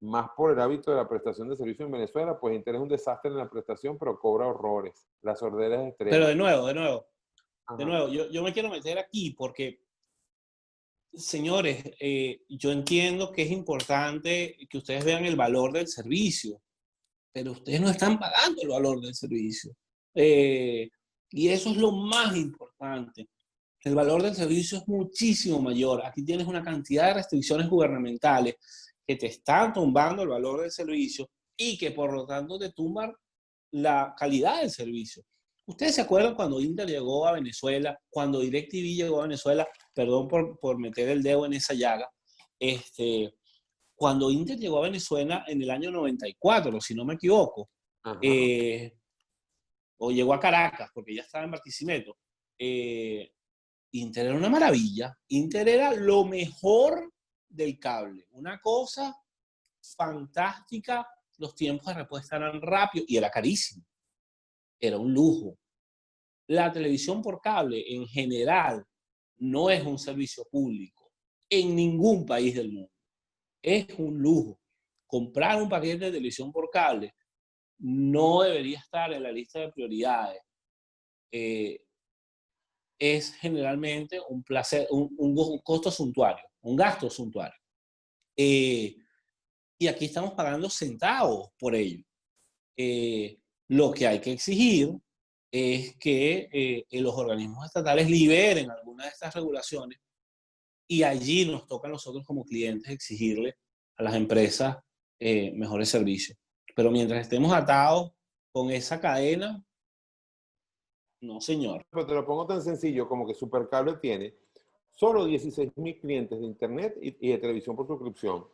más por el hábito de la prestación de servicio en Venezuela, pues Intel es un desastre en la prestación, pero cobra horrores. La sordera es extrema. Pero de nuevo, yo me quiero meter aquí porque, señores, yo entiendo que es importante que ustedes vean el valor del servicio, pero ustedes no están pagando el valor del servicio. Y eso es lo más importante. El valor del servicio es muchísimo mayor. Aquí tienes una cantidad de restricciones gubernamentales que te están tumbando el valor del servicio y que por lo tanto te tumban la calidad del servicio. ¿Ustedes se acuerdan cuando Inter llegó a Venezuela, cuando DirecTV llegó a Venezuela? Perdón por meter el dedo en esa llaga. cuando Inter llegó a Venezuela en el año 94, si no me equivoco, Ajá. O llegó a Caracas, porque ya estaba en Barquisimeto, Inter era una maravilla. Inter era lo mejor del cable. Una cosa fantástica. Los tiempos de respuesta eran rápidos y era carísimo. Era un lujo. La televisión por cable, en general, no es un servicio público en ningún país del mundo. Es un lujo. Comprar un paquete de televisión por cable no debería estar en la lista de prioridades. Es generalmente un placer, un costo suntuario, un gasto suntuario. Y aquí estamos pagando centavos por ello. Lo que hay que exigir es que los organismos estatales liberen algunas de estas regulaciones y allí nos toca a nosotros como clientes exigirle a las empresas mejores servicios. Pero mientras estemos atados con esa cadena, no, señor. Pero te lo pongo tan sencillo como que Supercable tiene solo 16.000 clientes de internet y de televisión por suscripción.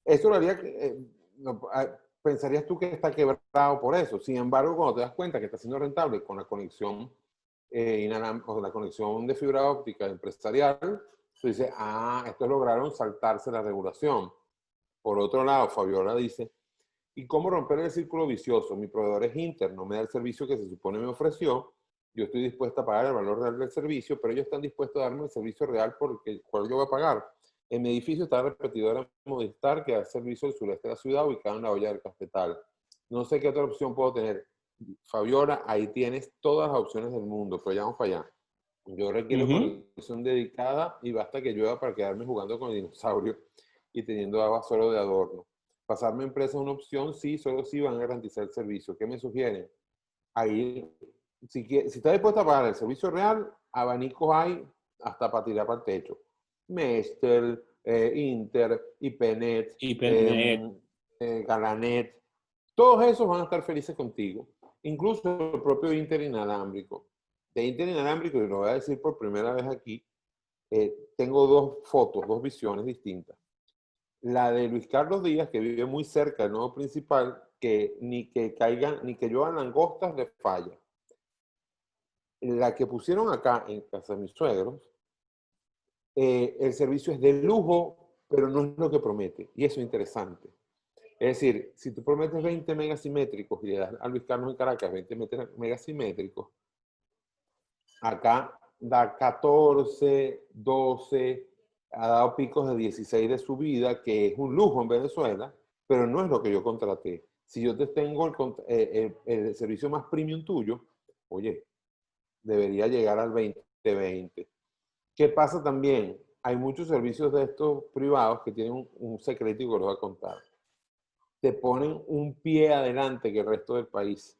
Eso lo haría, pensarías tú que está quebrado por eso. Sin embargo, cuando te das cuenta que está siendo rentable con la conexión o la conexión de fibra óptica empresarial, tú dices, estos lograron saltarse la regulación. Por otro lado, Fabiola dice, ¿y cómo romper el círculo vicioso? Mi proveedor es Inter, no me da el servicio que se supone me ofreció. Yo estoy dispuesta a pagar el valor real del servicio, pero ellos están dispuestos a darme el servicio real por el cual yo voy a pagar. En mi edificio está la repetidora Movistar que da servicio al sureste de la ciudad, ubicada en la Olla del Cafetal. No sé qué otra opción puedo tener. Fabiola, ahí tienes todas las opciones del mundo, pero ya vamos para allá. Yo requiero conexión dedicada y basta que llueva para quedarme jugando con el dinosaurio y teniendo agua solo de adorno. Pasarme empresa es una opción, sí, solo sí van a garantizar el servicio. ¿Qué me sugieren? Ahí, si estás dispuesto a pagar el servicio real, abanicos hay hasta para tirar para el techo. Mestel, Inter, IPNet, Galanet, todos esos van a estar felices contigo. Incluso el propio Inter inalámbrico. De Inter inalámbrico, y lo voy a decir por primera vez aquí, tengo dos fotos, dos visiones distintas. La de Luis Carlos Díaz, que vive muy cerca del nodo principal, que ni que caigan, ni que lluevan langostas le falla. La que pusieron acá en casa de mis suegros, el servicio es de lujo, pero no es lo que promete. Y eso es interesante. Es decir, si tú prometes 20 megasimétricos y le das a Luis Carlos en Caracas 20 megasimétricos, acá da 14, 12, ha dado picos de 16 de subida, que es un lujo en Venezuela, pero no es lo que yo contraté. Si yo te tengo el servicio más premium tuyo, oye, debería llegar al 20-20. ¿Qué pasa también? Hay muchos servicios de estos privados que tienen un secreto y que lo voy a contar. Te ponen un pie adelante que el resto del país.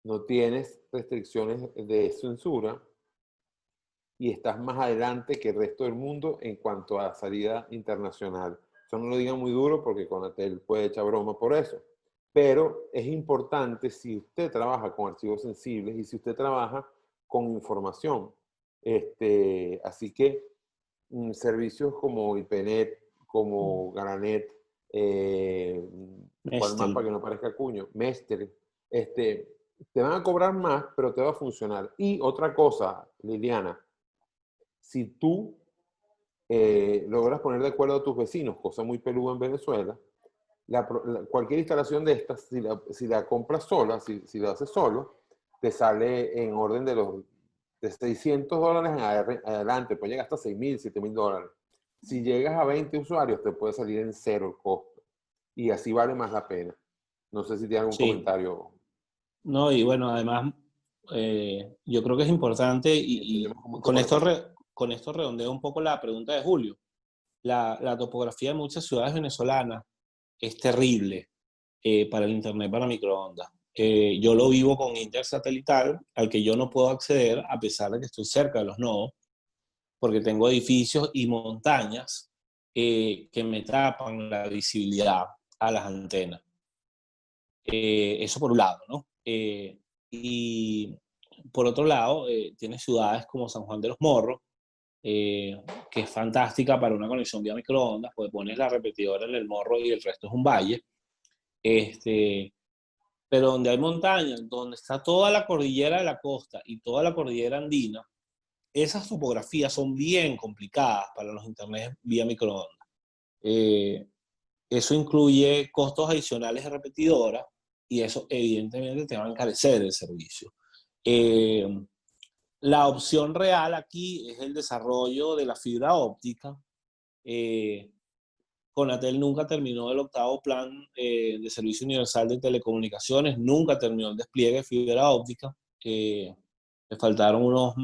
No tienes restricciones de censura y estás más adelante que el resto del mundo en cuanto a salida internacional. Eso no lo digan muy duro porque Conatel puede echar broma por eso. Pero es importante si usted trabaja con archivos sensibles y si usted trabaja con información. Así que servicios como IPNet, como Garanet, ¿cuál más para que no parezca cuño? Mestre, te van a cobrar más, pero te va a funcionar. Y otra cosa, Liliana, si tú logras poner de acuerdo a tus vecinos, cosa muy peluda en Venezuela, cualquier instalación de estas, si la compras sola, si la haces solo, te sale en orden de $600 en adelante, pues llega hasta $6.000, $7.000. Si llegas a 20 usuarios, te puede salir en cero el costo. Y así vale más la pena. No sé si tiene algún comentario. No, y bueno, además, yo creo que es importante, y con esto redondeo un poco la pregunta de Julio. La topografía de muchas ciudades venezolanas es terrible para el internet para microondas. Yo lo vivo con intersatelital, al que yo no puedo acceder a pesar de que estoy cerca de los nodos, porque tengo edificios y montañas que me tapan la visibilidad a las antenas. Eso por un lado, ¿no? Y por otro lado, tiene ciudades como San Juan de los Morros, que es fantástica para una conexión vía microondas, pues pones la repetidora en el morro y el resto es un valle. Pero donde hay montañas, donde está toda la cordillera de la costa y toda la cordillera andina, esas topografías son bien complicadas para los internet vía microondas. Eso incluye costos adicionales de repetidora y eso evidentemente te va a encarecer el servicio. La opción real aquí es el desarrollo de la fibra óptica. Conatel nunca terminó el 8º plan de servicio universal de telecomunicaciones, nunca terminó el despliegue de fibra óptica. Le faltaron unos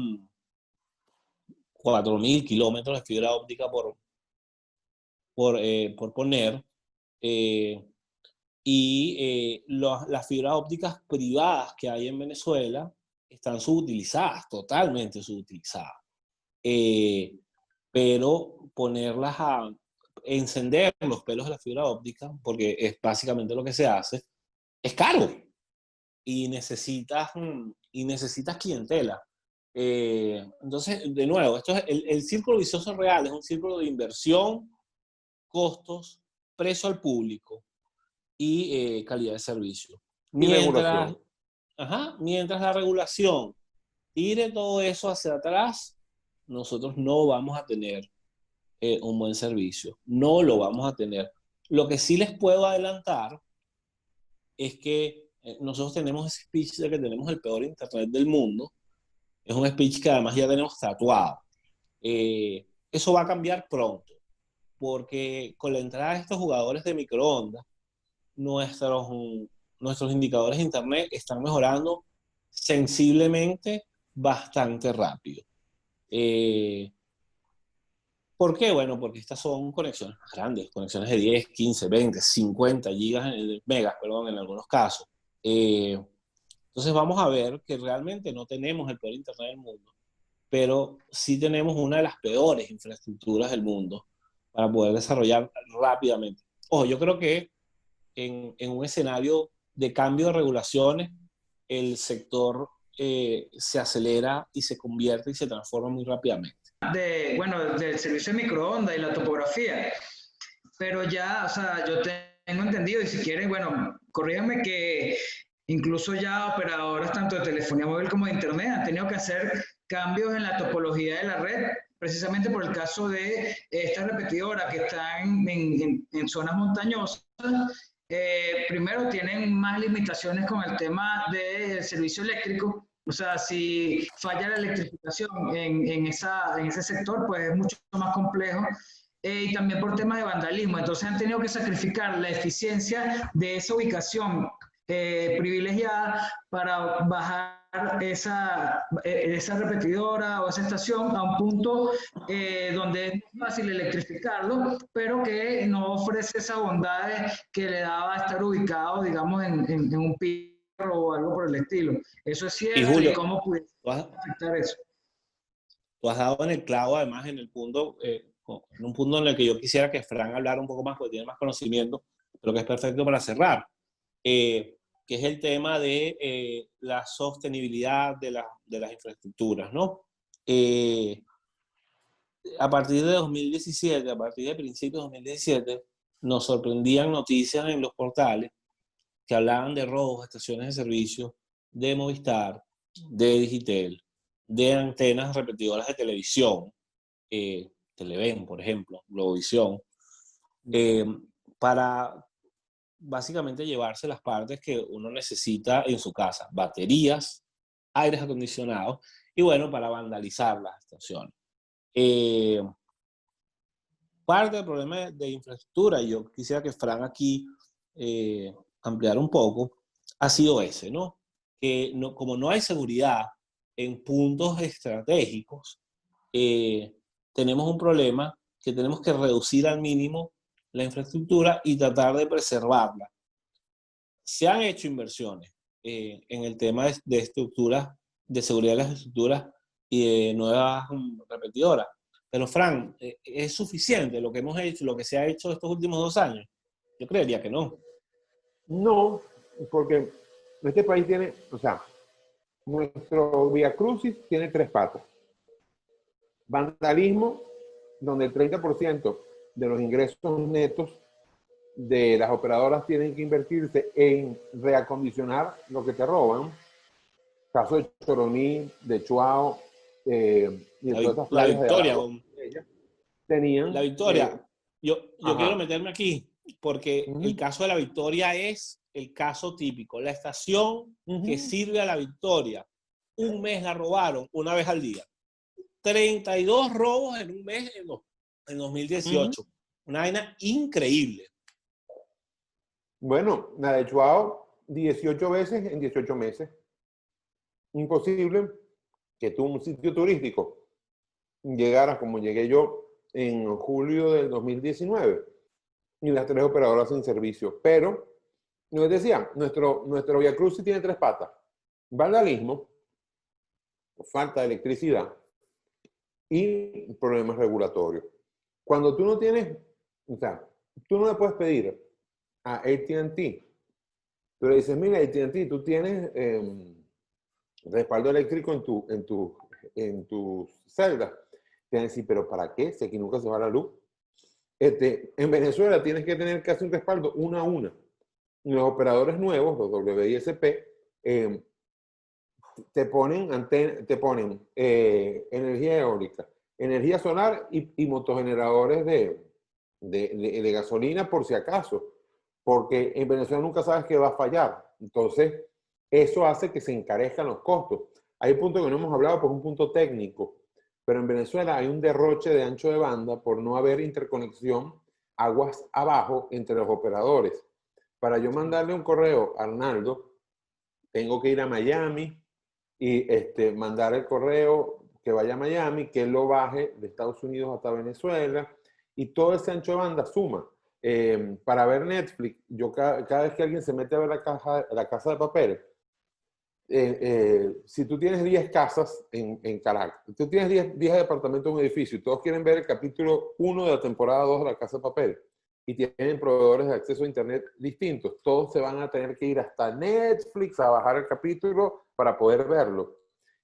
4.000 kilómetros de fibra óptica por poner. Las fibras ópticas privadas que hay en Venezuela están subutilizadas, totalmente subutilizadas. Pero ponerlas a encender los pelos de la fibra óptica, porque es básicamente lo que se hace, es caro y necesitas clientela. Entonces, de nuevo, esto es el círculo vicioso real, es un círculo de inversión, costos, precio al público y calidad de servicio. Mientras la regulación tire todo eso hacia atrás, nosotros no vamos a tener un buen servicio. No lo vamos a tener. Lo que sí les puedo adelantar es que nosotros tenemos ese speech de que tenemos el peor internet del mundo. Es un speech que además ya tenemos tatuado. Eso va a cambiar pronto, porque con la entrada de estos jugadores de microondas, nuestros indicadores de internet están mejorando sensiblemente bastante rápido. ¿Por qué? Bueno, porque estas son conexiones más grandes, conexiones de 10, 15, 20, 50 megas, en algunos casos. Entonces vamos a ver que realmente no tenemos el peor internet del mundo, pero sí tenemos una de las peores infraestructuras del mundo para poder desarrollar rápidamente. Ojo, yo creo que en un escenario de cambio de regulaciones, el sector se acelera y se convierte y se transforma muy rápidamente. Del servicio de microondas y la topografía, pero ya, o sea, yo tengo entendido, y si quieren, bueno, corríganme, que incluso ya operadoras tanto de telefonía móvil como de internet han tenido que hacer cambios en la topología de la red, precisamente por el caso de estas repetidoras que están en zonas montañosas. Primero tienen más limitaciones con el tema del servicio eléctrico. O sea, si falla la electrificación en ese sector, pues es mucho más complejo. Y también por temas de vandalismo. Entonces han tenido que sacrificar la eficiencia de esa ubicación privilegiada para bajar esa repetidora o esa estación a un punto donde es fácil electrificarlo, pero que no ofrece esas bondades que le daba estar ubicado, digamos, en un piso o algo por el estilo. Eso es cierto. Y Julio, ¿cómo puede afectar eso? Tú has dado en el clavo, además, en un punto en el que yo quisiera que Fran hablara un poco más, porque tiene más conocimiento, pero que es perfecto para cerrar, que es el tema de la sostenibilidad de las infraestructuras, ¿no? A partir de 2017, a partir de principios de 2017, nos sorprendían noticias en los portales que hablaban de robos a estaciones de servicio de Movistar, de Digitel, de antenas repetidoras de televisión, Televen, por ejemplo, Globovisión, para básicamente llevarse las partes que uno necesita en su casa, baterías, aires acondicionados, y bueno, para vandalizar las estaciones. Parte del problema de infraestructura, y yo quisiera que Fran aquí ampliara un poco, ha sido ese, ¿no? Que como no hay seguridad en puntos estratégicos, tenemos un problema que tenemos que reducir al mínimo la infraestructura y tratar de preservarla. Se han hecho inversiones en el tema de estructuras, de seguridad de las estructuras y de nuevas repetidoras. Pero, Fran, ¿es suficiente lo que hemos hecho, lo que se ha hecho estos últimos 2 años? Yo creería que no. No, porque este país tiene, o sea, nuestro Vía Crucis tiene 3 patas. Vandalismo, donde el 30% de los ingresos netos de las operadoras tienen que invertirse en reacondicionar lo que te roban. Caso de Choroní, de Chuao, y de todas estas La playas Victoria. tenían... La Victoria. Yo quiero ajá. meterme aquí, porque el caso de la Victoria es el caso típico. La estación que sirve a la Victoria, un mes la robaron una vez al día. 32 robos en un mes en 2018. Una vaina increíble. Bueno, la de Chuao, 18 veces en 18 meses. Imposible que tú, un sitio turístico, llegaras como llegué yo en julio del 2019 y las 3 operadoras sin servicio. Pero, como les decía, nuestro Via Crucis tiene 3 patas. Vandalismo, falta de electricidad y problemas regulatorios. Cuando tú no tienes, o sea, tú no le puedes pedir a AT&T, tú le dices, mira, AT&T, tú tienes respaldo eléctrico en tu celda. Te van a decir, pero ¿para qué? Si aquí nunca se va la luz. En Venezuela tienes que tener casi un respaldo una a una. Los operadores nuevos, los WISP, te ponen energía eólica, energía solar y motogeneradores de gasolina por si acaso, porque en Venezuela nunca sabes que va a fallar. Entonces, eso hace que se encarezcan los costos. Hay un punto que no hemos hablado, por un punto técnico, pero en Venezuela hay un derroche de ancho de banda por no haber interconexión aguas abajo entre los operadores. Para yo mandarle un correo a Arnaldo, tengo que ir a Miami y mandar el correo que vaya a Miami, que él lo baje de Estados Unidos hasta Venezuela, y todo ese ancho de banda suma. Para ver Netflix, yo cada vez que alguien se mete a ver la Casa de Papel, si tú tienes 10 casas en Caracas, tú tienes 10 departamentos en un edificio y todos quieren ver el capítulo 1 de la temporada 2 de la Casa de Papel y tienen proveedores de acceso a internet distintos, todos se van a tener que ir hasta Netflix a bajar el capítulo para poder verlo.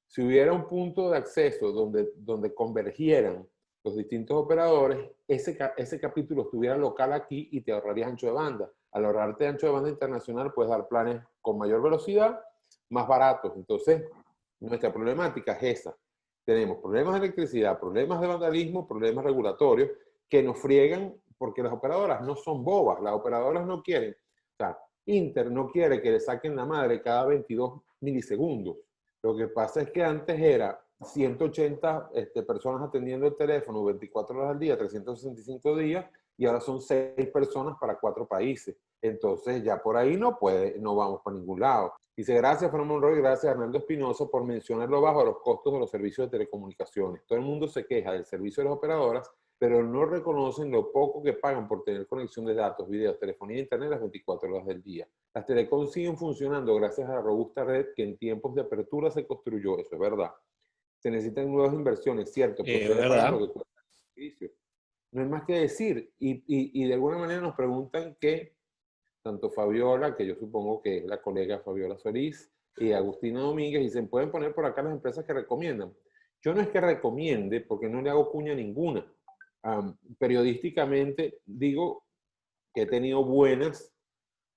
Si hubiera un punto de acceso donde convergieran los distintos operadores, ese capítulo estuviera local aquí y te ahorrarías ancho de banda. Al ahorrarte ancho de banda internacional puedes dar planes con mayor velocidad, más baratos. Entonces, nuestra problemática es esa. Tenemos problemas de electricidad, problemas de vandalismo, problemas regulatorios que nos friegan porque las operadoras no son bobas. Las operadoras no quieren. O sea, Inter no quiere que le saquen la madre cada 22 milisegundos. Lo que pasa es que antes era 180 personas atendiendo el teléfono 24 horas al día, 365 días, y ahora son 6 personas para 4 países. Entonces ya por ahí no vamos para ningún lado. Dice, gracias Fernando Monroy, gracias Arnaldo Espinosa por mencionar lo bajo de los costos de los servicios de telecomunicaciones. Todo el mundo se queja del servicio de las operadoras, pero no reconocen lo poco que pagan por tener conexión de datos, videos, telefonía e internet las 24 horas del día. Las telecom siguen funcionando gracias a la robusta red que en tiempos de apertura se construyó, eso es verdad. Se necesitan nuevas inversiones, cierto, pero ¿verdad? lo que cuesta el servicio. No hay más que decir, y de alguna manera nos preguntan que tanto Fabiola, que yo supongo que es la colega Fabiola Solís, y Agustina Domínguez, y se pueden poner por acá las empresas que recomiendan. Yo no es que recomiende, porque no le hago cuña a ninguna. Periodísticamente digo que he tenido buenos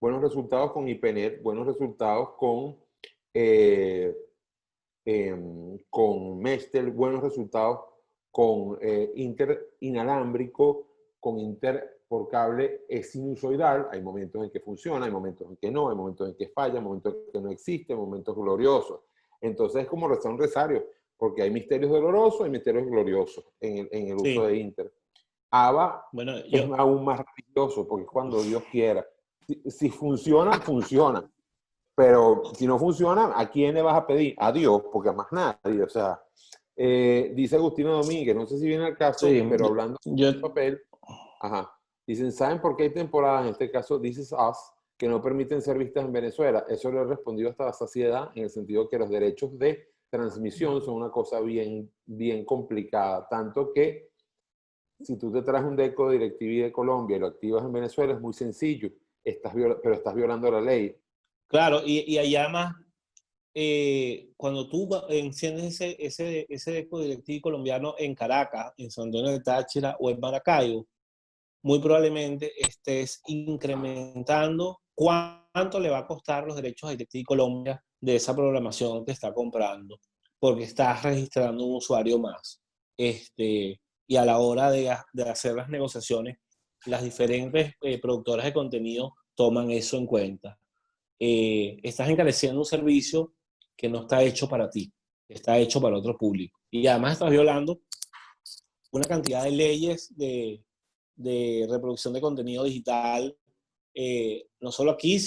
resultados con IPNET, buenos resultados con Mestel, buenos resultados con Inter inalámbrico, con Inter por cable sinusoidal. Hay momentos en que funciona, hay momentos en que no, hay momentos en que falla, hay momentos en que no existe, hay momentos gloriosos. Entonces es como rezar un rosario, porque hay misterios dolorosos y misterios gloriosos en el uso de Inter. ABA es aún más religioso, porque cuando Dios quiera. Si funciona, funciona. Pero si no funciona, ¿a quién le vas a pedir? A Dios, porque a más nadie. O sea, dice Agustino Domínguez, no sé si viene al caso, pero hablando de papel, dicen, ¿saben por qué hay temporadas, en este caso This Is Us, que no permiten ser vistas en Venezuela? Eso lo he respondido hasta la saciedad, en el sentido que los derechos de transmisión son una cosa bien, bien complicada. Tanto que si tú te traes un deco de DirecTV de Colombia y lo activas en Venezuela, es muy sencillo, pero estás violando la ley. Claro, y ahí además cuando tú enciendes ese Deco DirecTV colombiano en Caracas, en San Antonio de Táchira o en Maracaibo, muy probablemente estés incrementando cuánto le va a costar los derechos a DirecTV Colombia de esa programación que está comprando, porque estás registrando un usuario más. Y a la hora de hacer las negociaciones, las diferentes productoras de contenido toman eso en cuenta. Estás encareciendo un servicio que no está hecho para ti, está hecho para otro público. Y además estás violando una cantidad de leyes de reproducción de contenido digital, no solo aquí,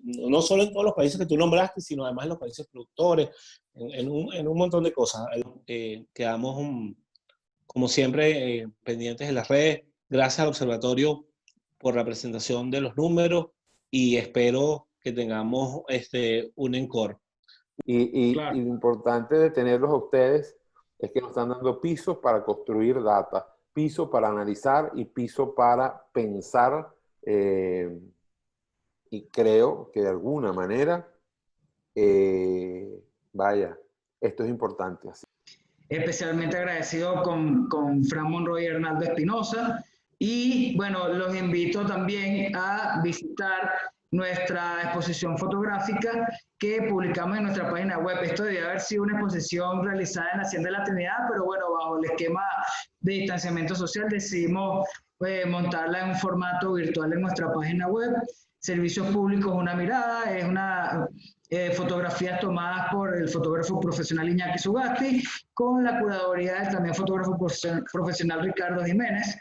no solo en todos los países que tú nombraste, sino además en los países productores, en un montón de cosas. Quedamos, como siempre, pendientes de las redes. Gracias al observatorio por la presentación de los números y espero que tengamos un encore. Claro. Y lo importante de tenerlos a ustedes es que nos están dando pisos para construir data, piso para analizar y piso para pensar, y creo que de alguna manera, vaya, esto es importante. Así. Especialmente agradecido con Fran Monroy y Arnaldo Espinosa, y bueno, los invito también a visitar nuestra exposición fotográfica que publicamos en nuestra página web. Esto debía haber sido una exposición realizada en la Hacienda de la Trinidad, pero bueno, bajo el esquema de distanciamiento social decidimos montarla en un formato virtual en nuestra página web. Servicios Públicos, una mirada, es una fotografías tomadas por el fotógrafo profesional Iñaki Sugasti, con la curaduría del también fotógrafo profesional Ricardo Jiménez.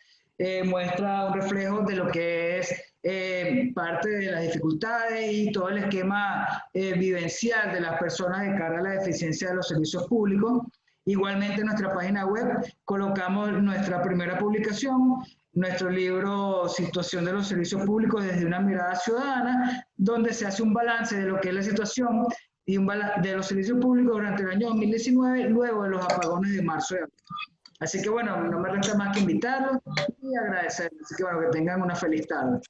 Muestra un reflejo de lo que es parte de las dificultades y todo el esquema vivencial de las personas de cara a la deficiencia de los servicios públicos. Igualmente en nuestra página web colocamos nuestra primera publicación, nuestro libro Situación de los Servicios Públicos desde una mirada ciudadana, donde se hace un balance de lo que es la situación y de los servicios públicos durante el año 2019, luego de los apagones de marzo y abril. Así que bueno, no me resta más que invitarlos y agradecerles. Así que bueno, que tengan una feliz tarde.